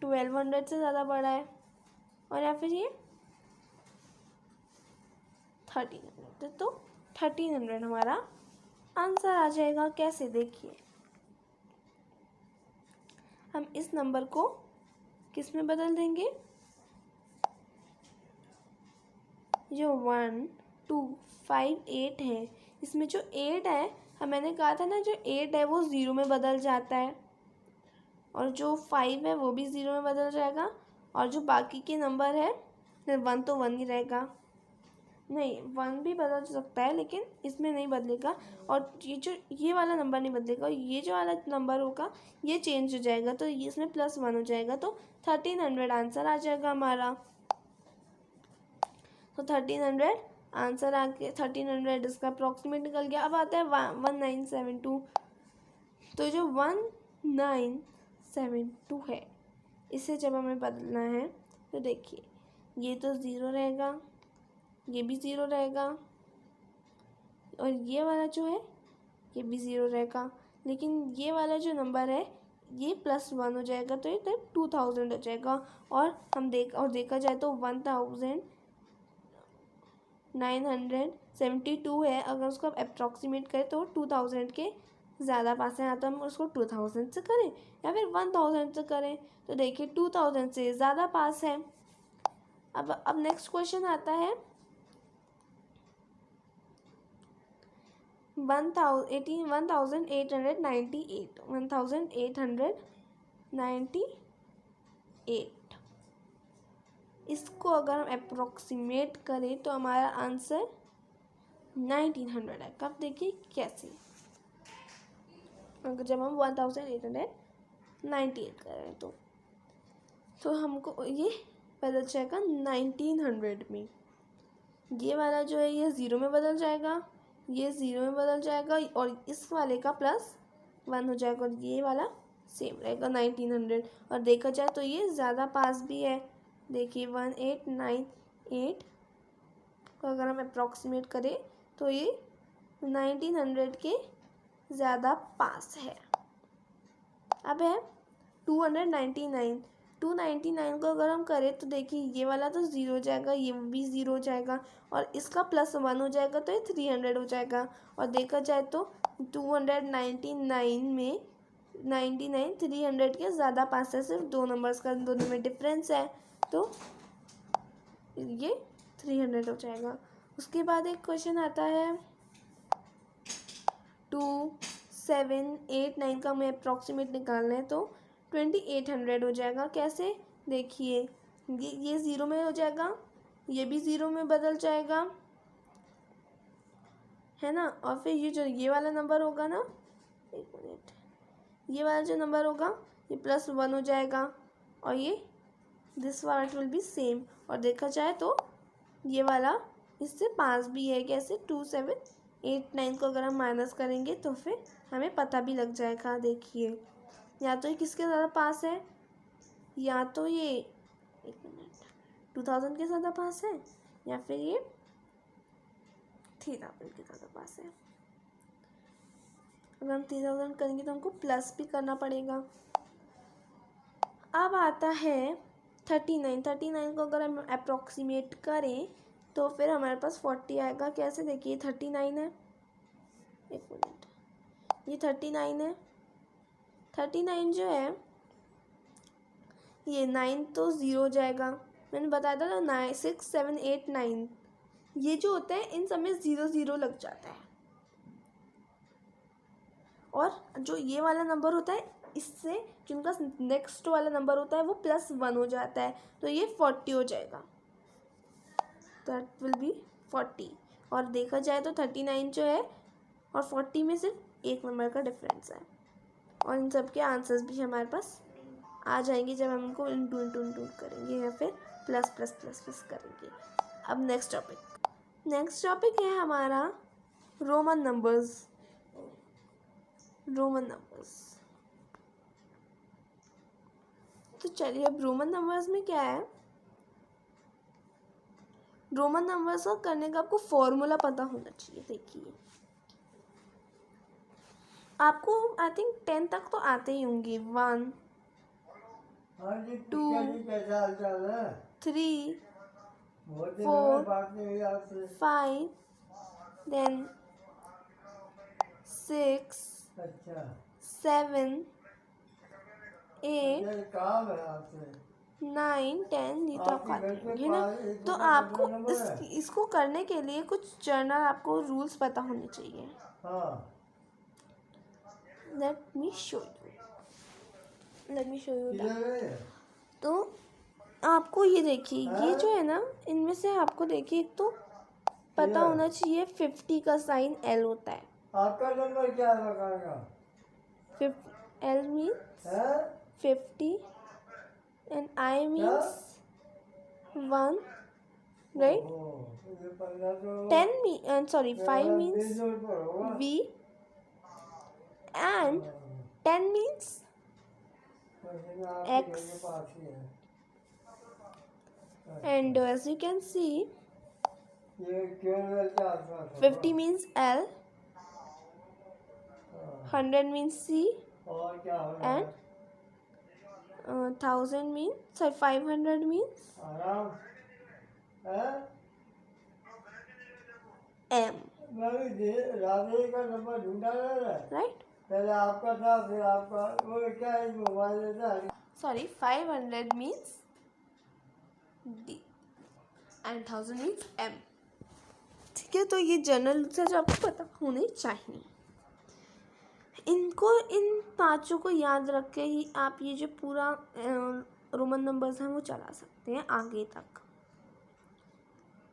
S1: 1200 से ज़्यादा बड़ा है और या फिर ये 1300, तो 1300 हमारा आंसर आ जाएगा। कैसे, देखिए हम इस नंबर को किस में बदल देंगे, जो 1 2 5 8 है, इसमें जो 8 है, मैंने कहा था ना, जो 8 है वो 0 में बदल जाता है, और जो 5 है वो भी 0 में बदल जाएगा, और जो बाकी के नंबर है 1 तो 1 ही रहेगा, नहीं 1 भी बदल सकता है लेकिन इसमें नहीं बदलेगा, और ये वाला नंबर नहीं बदलेगा, ये जो वाला नंबर होगा ये चेंज हो जाएगा, तो ये इसमें +1 हो जाएगा, तो 1300 आंसर आ जाएगा हमारा। तो 1300 आंसर आके 1300 इसका अप्रॉक्सीमेट निकल गया। अब आता है 1972। तो जो 1972 है, इसे जब हमें बदलना है तो देखिए ये तो 0 रहेगा, ये भी 0 रहेगा, और ये वाला जो है ये भी 0 रहेगा, लेकिन ये वाला जो नंबर है ये +1 हो जाएगा, तो ये 2000 हो जाएगा। और देखा जाए तो 1972 है, अगर उसको अप्रॉक्सीमेट करें तो 2000 के ज़्यादा पास है, तो हम उसको 2000 से करें या फिर 1000 से करें, तो देखिए 2000 से ज़्यादा पास है। अब नेक्स्ट क्वेश्चन आता है 1898। इसको अगर हम अप्रॉक्सीमेट करें तो हमारा आंसर 1900 है। कब, देखिए कैसे, अगर जब हम 1898 करें तो हमको ये बदल जाएगा 1900 में। ये वाला जो है ये 0 में बदल जाएगा, ये 0 में बदल जाएगा, और इस वाले का +1 हो जाएगा, और ये वाला सेम रहेगा 1900। और देखा जाए तो ये ज़्यादा पास भी है, देखिए 1898 को अगर हम अप्रॉक्सीमेट करें तो ये 1900 के ज़्यादा पास है। अब है 299 को अगर हम करें तो देखिए ये वाला तो 0 हो जाएगा, ये भी 0 हो जाएगा, और इसका +1 हो जाएगा, तो ये 300 हो जाएगा। और देखा जाए तो 299 में 99 300 के ज़्यादा पास है, सिर्फ 2 नंबर्स का दोनों में डिफरेंस है, तो ये 300 हो जाएगा। उसके बाद एक क्वेश्चन आता है 2789 का हमें अप्रॉक्सीमेट निकालना है, तो 2800 हो जाएगा। कैसे, देखिए ये 0 में हो जाएगा, ये भी 0 में बदल जाएगा, है ना, और फिर ये वाला नंबर होगा ना, एक मिनट, ये वाला जो नंबर होगा ये +1 हो जाएगा, और ये this part will be same. और देखा जाए तो ये वाला इससे पास भी है। कैसे, 2789 को अगर हम माइनस करेंगे तो फिर हमें पता भी लग जाएगा। देखिए या तो ये किसके ज़्यादा पास है, या तो ये 2000 के ज़्यादा पास है या फिर ये 3000 के ज़्यादा पास है। अगर हम 3000 करेंगे तो हमको प्लस भी करना पड़ेगा। अब आता है 39 को अगर हम अप्रॉक्सीमेट करें तो फिर हमारे पास 40 आएगा। कैसे? देखिए 39 है, एक मिनट, ये 39 है। 39 जो है ये 9 तो ज़ीरो हो जाएगा। मैंने बताया था ना 9 6 7 8 9 ये जो होता है इन सब में 0 लग जाता है। और जो ये वाला नंबर होता है इससे जिनका नेक्स्ट वाला नंबर होता है वो +1 हो जाता है, तो ये 40 हो जाएगा। That will be 40। और देखा जाए तो 39 जो है और 40 में सिर्फ एक नंबर का डिफरेंस है। और इन सब के आंसर्स भी हमारे पास आ जाएंगे जब हम इनको इंटू करेंगे या फिर प्लस करेंगे। अब नेक्स्ट टॉपिक है हमारा रोमन नंबर्स। तो चलिए, अब रोमन नंबर्स में क्या है, रोमन नंबर्स का करने का आपको फॉर्मूला पता होना चाहिए। देखिए आपको आई थिंक 10 तक तो आते ही होंगे। 1
S2: हाँ जी,
S1: 2
S2: कैसा हाल चाल है?
S1: 3
S2: बहुत दिन
S1: 4
S2: हो गए बात नहीं हुई आपसे।
S1: 5 then 6
S2: अच्छा
S1: 7 8
S2: ये काम है आपसे।
S1: 9 10 ये तो आपको
S2: आपके घर
S1: आते
S2: पे
S1: होंगे ना।
S2: एक
S1: तो
S2: रोमन
S1: आपको
S2: नंबर है?
S1: इसको करने के लिए कुछ जनरल आपको रूल्स पता होने चाहिए।
S2: हाँ
S1: लेट मी शो यू
S2: किधर
S1: दैट।
S2: है?
S1: तो आपको ये देखिए, ये
S2: हाँ?
S1: जो है ना, इनमें से आपको देखिए एक तो पता
S2: किधर?
S1: होना चाहिए 50 का साइन L होता है।
S2: आपका नंबर क्या है बताएगा?
S1: L मीन्स
S2: है
S1: 50 and I
S2: क्या?
S1: means 1, right?
S2: ये 15 तो
S1: 10 mean sorry 5 means
S2: 20 ऊपर होगा।
S1: V and 10 means
S2: वैसे मैं आपके घर
S1: X
S2: के पास ही है।
S1: and as you can see
S2: ये केरल के आसपास होगा।
S1: 50 means L, 100 means C
S2: और क्या हो रहा
S1: and
S2: है?
S1: 1000 means 500 means
S2: आराम है?
S1: M,
S2: मैं भी राधे का नंबर ढूंढा रहा है।
S1: right?
S2: पहले आपका था फिर आपका वो क्या है मोबाइल था।
S1: Sorry 500 means D and 1000 means M। ठीक है, तो ये जनरल से जो आपको पता होने चाहिए। इनको इन पांचों को याद रख के ही आप ये जो पूरा रोमन नंबर्स हैं वो चला सकते हैं आगे तक।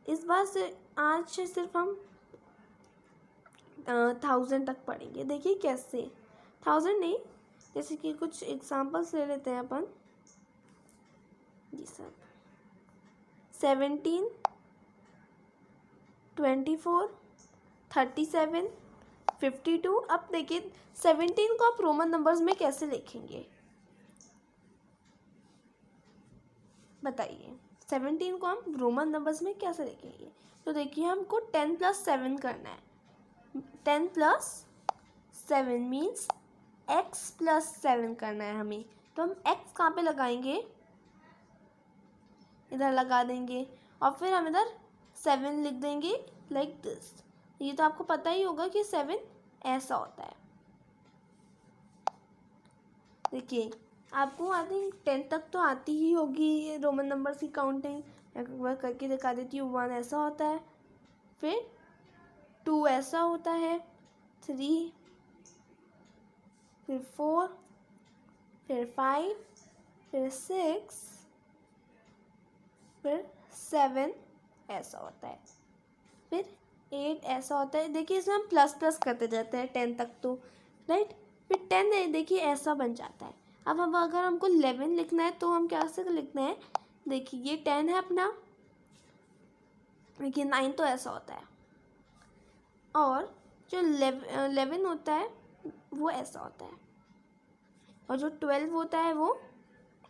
S1: इस बार से आज से सिर्फ हम 1000 तक पढ़ेंगे। देखिए कैसे, 1000 नहीं, जैसे कि कुछ एग्जांपल्स ले लेते हैं अपन। जी सर, 17 24 37 52। अब देखिए 17 को आप रोमन नंबर्स में कैसे लिखेंगे बताइए। 17 को हम रोमन नंबर्स में कैसे लिखेंगे? तो देखिए हमको 10 + 7 करना है। 10 + 7 मीन्स x + 7 करना है हमें। तो हम x कहाँ पे लगाएंगे? इधर लगा देंगे और फिर हम इधर 7 लिख देंगे लाइक दिस। ये तो आपको पता ही होगा कि 7 ऐसा होता है। देखिए आपको आई थिंक 10 तक तो आती ही होगी ये रोमन नंबर्स की काउंटिंग। एक बार करके दिखा देती हूँ। 1 ऐसा होता है, फिर 2 ऐसा होता है, 3, फिर 4, फिर 5, फिर 6, फिर 7 ऐसा होता है, फिर 8 ऐसा होता है। देखिए इसमें हम प्लस करते जाते हैं 10 तक तो, राइट। फिर 10 देखिए ऐसा बन जाता है। अब अगर हमको 11 लिखना है तो हम क्या से लिखना है? देखिए ये 10 है अपना, देखिए 9 तो ऐसा होता है, और जो 11 होता है वो ऐसा होता है, और जो 12 होता है वो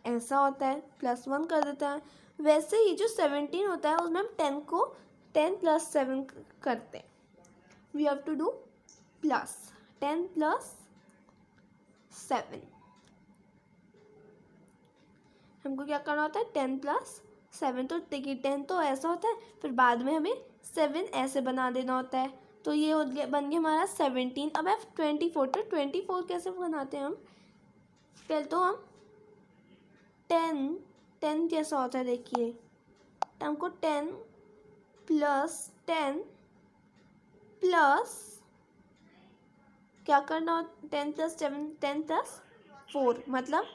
S1: ऐसा होता है, +1 कर देता है। वैसे ही जो 17 होता है उसमें हम 10 को 10 + 7 करते हैं। We have to do plus 10 + 7। हमको क्या करना होता है 10 + 7। तो देखिए 10 तो ऐसा होता है, फिर बाद में हमें 7 ऐसे बना देना होता है। तो ये हो गया, बन गया हमारा 17। अब है 24। तो 24 कैसे बनाते हैं हम? पहले तो हम 10 कैसा होता है देखिए, तो हमको 10 + 10 प्लस क्या करना हो, 10 + 7 10 + 4 मतलब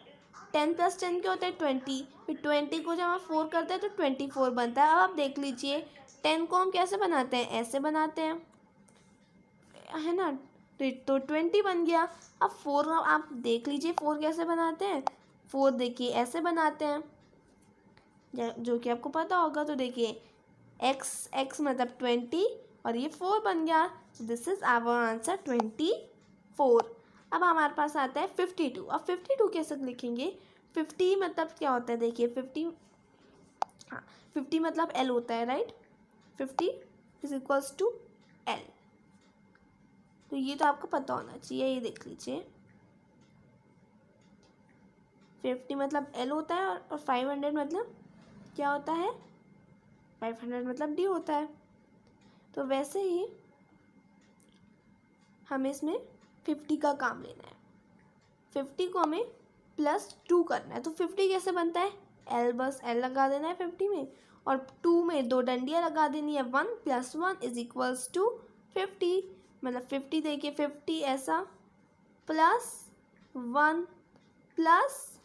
S1: 10 + 10 क्या होता है 20। फिर 20 को जब हम 4 करते हैं तो 24 बनता है। अब आप देख लीजिए 10 को हम कैसे बनाते हैं, ऐसे बनाते हैं, है ना। तो 20 बन गया। अब 4 आप देख लीजिए 4 कैसे बनाते हैं। 4 देखिए ऐसे बनाते हैं, जो कि आपको पता होगा। तो देखिए x मतलब 20 और ये 4 बन गया। So this is our answer 24। अब हमारे पास आता है 52। अब 52 कैसे लिखेंगे? 50 मतलब क्या होता है देखिए 50, हाँ 50 मतलब L होता है, राइट। 50 = L। तो ये तो आपको पता होना चाहिए, ये देख लीजिए 50 मतलब L होता है और 500 मतलब क्या होता है, 500 मतलब D होता है। तो वैसे ही हमें इसमें 50 का काम लेना है। 50 को हमें +2 करना है। तो 50 कैसे बनता है, L बस L लगा देना है 50 में, और 2 में 2 डंडियाँ लगा देनी है। 1 + 1 = 50। मतलब 50 देखिए 50 ऐसा +1 +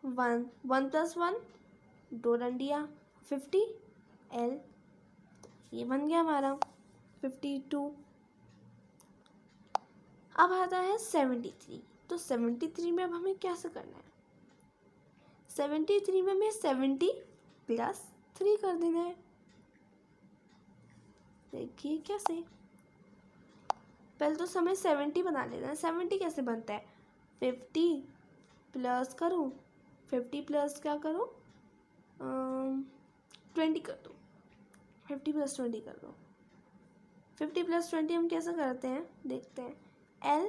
S1: 1 1 + 1 2 डंडियाँ 50 L। ये बन गया हमारा 52। अब आता है 73। तो 73 में अब हमें कैसे करना है, 73 में हमें 70 + 3 कर देना है। देखिए कैसे, पहले तो हमें 70 बना लेना है। 70 कैसे बनता है, 50 प्लस करूँ, 50 प्लस क्या करूँ 20 कर दो, 50 + 20 कर दो। 50 + 20 हम कैसे करते हैं देखते हैं। L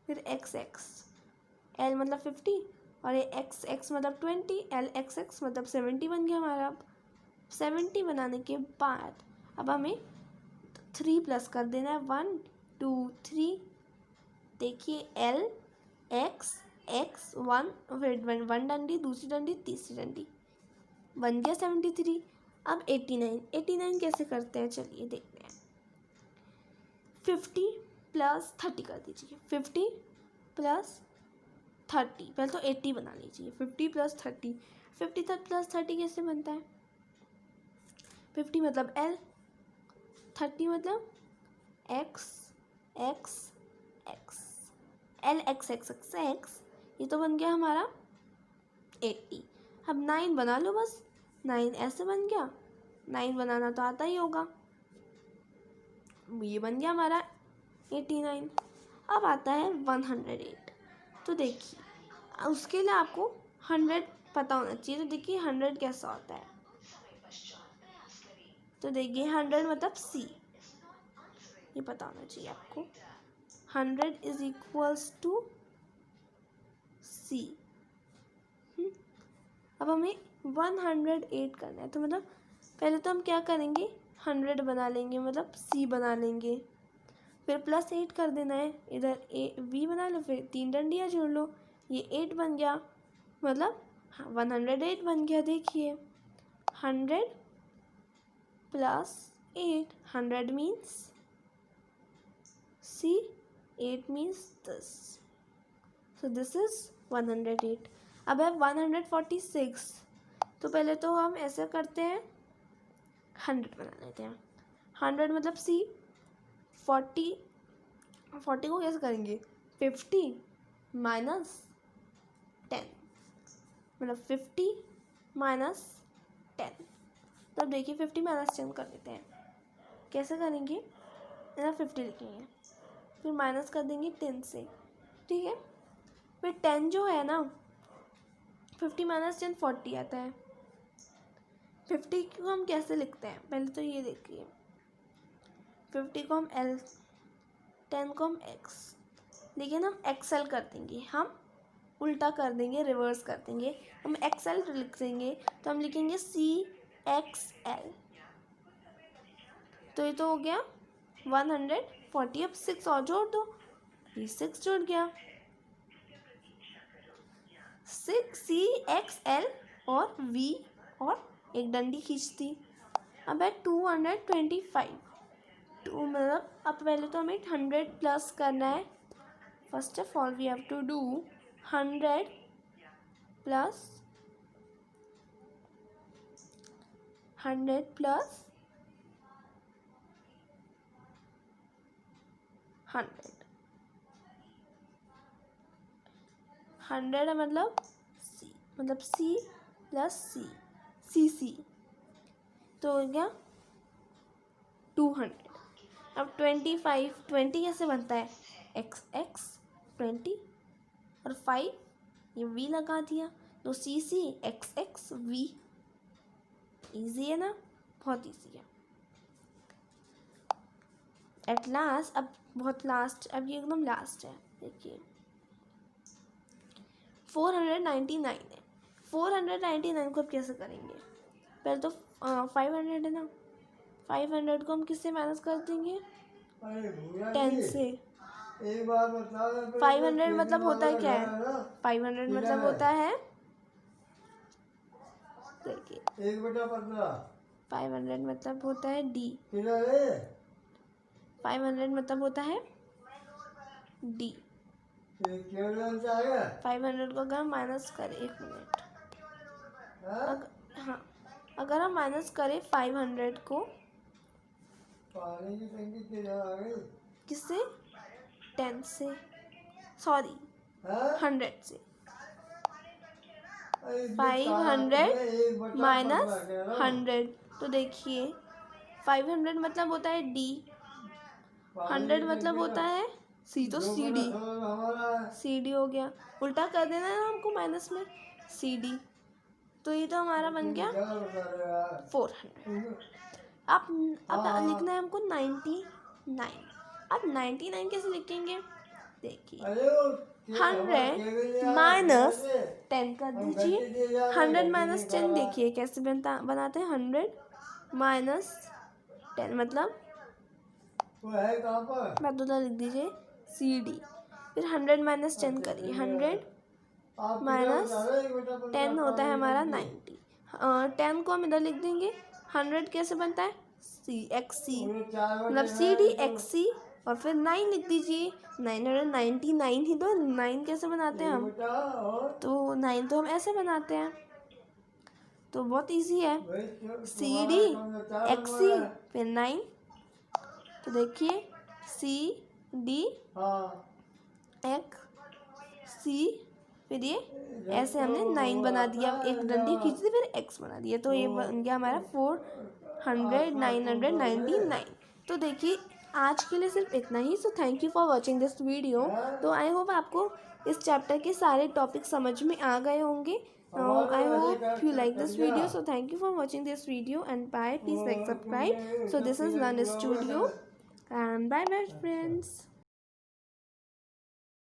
S1: फिर XX, L मतलब 50 और ये XX मतलब 20, LXX मतलब 70 बन गया हमारा। अब 70 बनाने के बाद अब हमें 3 प्लस कर देना है, 1 2 3। देखिए L X X 1 फिर 1 डंडी, दूसरी डंडी, तीसरी डंडी, बन गया 73। अब 89 कैसे करते हैं चलिए देखते हैं। 50 + 30 कर दीजिए, 50 + 30, पहले तो 80 बना लीजिए। 50 + 30, 50 + 30 कैसे बनता है, 50 मतलब L, 30 मतलब X X X, L X X X X, ये तो बन गया हमारा 80। अब 9 बना लो बस, 9 ऐसे बन गया, 9 बनाना तो आता ही होगा। ये बन गया हमारा 89। अब आता है 108। तो देखिए उसके लिए आपको 100 पता होना चाहिए। तो देखिए 100 कैसा होता है, तो देखिए 100 मतलब C, ये पता होना चाहिए आपको। 100 = C। अब हमें 108 करना है। तो मतलब पहले तो हम क्या करेंगे, 100 बना लेंगे, मतलब C बना लेंगे, फिर +8 कर देना है, इधर V बना लो, फिर 3 डंडियाँ जोड़ लो, ये 8 बन गया, मतलब 108 बन गया। देखिए 100 + 8, 100 means C, 8 means this, so this is 108। अब है 146। तो पहले तो हम ऐसा करते हैं 100 बना लेते हैं, 100 मतलब C। 40 को कैसे करेंगे, 50 - 10, मतलब 50 - 10। तो देखिए 50 - 10 कर देते हैं, कैसे करेंगे, इधर 50 लिखेंगे, फिर माइनस कर देंगे 10 से, ठीक है। फिर 10 जो है ना 50 माइनस 10 40 आता है। 50 को हम कैसे लिखते हैं, पहले तो ये देखिए। 50 को हम L, 10 को हम X, लेकिन हम XL कर देंगे, हम उल्टा कर देंगे, रिवर्स कर देंगे। हम XL लिख देंगे तो हम लिखेंगे CXL। तो ये तो हो गया 140। अब 6 और जोड़ दो, ये 6 जुड़ गया। 6 CXL और V और एक डंडी खींचती। अब है 225। मतलब अब पहले तो हमें 100 प्लस करना है। First of all we have to do 100 plus 100 plus 100। 100 है मतलब C, मतलब C प्लस CC, तो हो गया 200। अब 25, 20 कैसे बनता है, XX 20 और 5 ये V लगा दिया, तो CC XX V। ईजी है ना, बहुत ईजी है। एट लास्ट, अब बहुत लास्ट, अब ये एकदम लास्ट है। देखिए 499 है। 499 को अब कैसे करेंगे, पहले तो 500 है ना, 500 को हम किससे माइनस कर देंगे,
S2: अरे भूया
S1: 10
S2: जी,
S1: से।
S2: एक बात बता दे,
S1: 500 मतलब होता है क्या है, 500
S2: किधर
S1: मतलब
S2: है?
S1: होता है, देखिए
S2: 1/15
S1: 500 मतलब होता है D,
S2: किधर है?
S1: 500 मतलब होता है D।
S2: ये क्यों लेना है?
S1: 500 को अगर हम माइनस करें, 1 मिनट,
S2: हाँ?
S1: हाँ, अगर हम माइनस करें 500 को
S2: पानी की टंकी किधर आ गई?
S1: किससे, 10 से, सॉरी
S2: हाँ?
S1: 100 से।
S2: अरे ये
S1: 500
S2: 1/15
S1: माइनस
S2: कह रहा हूँ।
S1: 100, तो देखिए 500 मतलब होता है D,
S2: पानी
S1: 100
S2: की
S1: मतलब
S2: टंकी
S1: होता है C, तो
S2: दो
S1: CD,
S2: बड़ा थोड़ा हमारा है।
S1: CD हो गया। उल्टा कर देना है हमको माइनस में, CD, तो ये तो हमारा बन गया
S2: क्या बता रहे हो यार?
S1: 400। अब
S2: हाँ।
S1: लिखना है हमको 99। अब 99 कैसे लिखेंगे, देखिए
S2: अरे वो के- हमारा
S1: 100
S2: केबिल यार,
S1: माइनस
S2: केबिल से
S1: 10 कर
S2: हम
S1: दीजिए।
S2: गड्डी दे जा रहे हैं,
S1: 100
S2: गड्डी
S1: माइनस
S2: निकाला।
S1: 10 देखिए कैसे बनाते हैं, 100 माइनस 10 मतलब,
S2: वो है कहाँ पर?
S1: मैं तो लिख दीजिए CD। फिर 100 माइनस 10 करिए, 100
S2: आप
S1: माइनस
S2: किधर बता रहे हो? 1/15
S1: 10 होता है
S2: पानी की
S1: हमारा
S2: टंकी।
S1: 90। 10 को हम इधर लिख देंगे। 100 कैसे बनता है, CXC,
S2: पूरे 4
S1: मतलब
S2: बजे
S1: CD
S2: है,
S1: XC, और फिर 9 लिख दीजिए। 999 ही तो 9 कैसे बनाते हैं हम,
S2: बेटा और
S1: तो 9 तो हम ऐसे बनाते हैं, तो बहुत इजी है।
S2: वही
S1: CD
S2: तुम्हारा कौन सा 4
S1: XC
S2: नंबर है?
S1: फिर 9, तो देखिए CD
S2: हाँ
S1: XC, फिर ये ऐसे हमने 9 बना दिया, एक डंडी खींच दी, फिर X बना दिया, तो ये बन गया हमारा 999। तो देखिए आज के लिए सिर्फ इतना ही। So thank you for watching this video. तो आई होप आपको इस चैप्टर के सारे टॉपिक समझ में आ गए होंगे। I hope you like this video. So thank you for watching this video and bye, please like, subscribe. So this is Learn Studio and bye bye friends.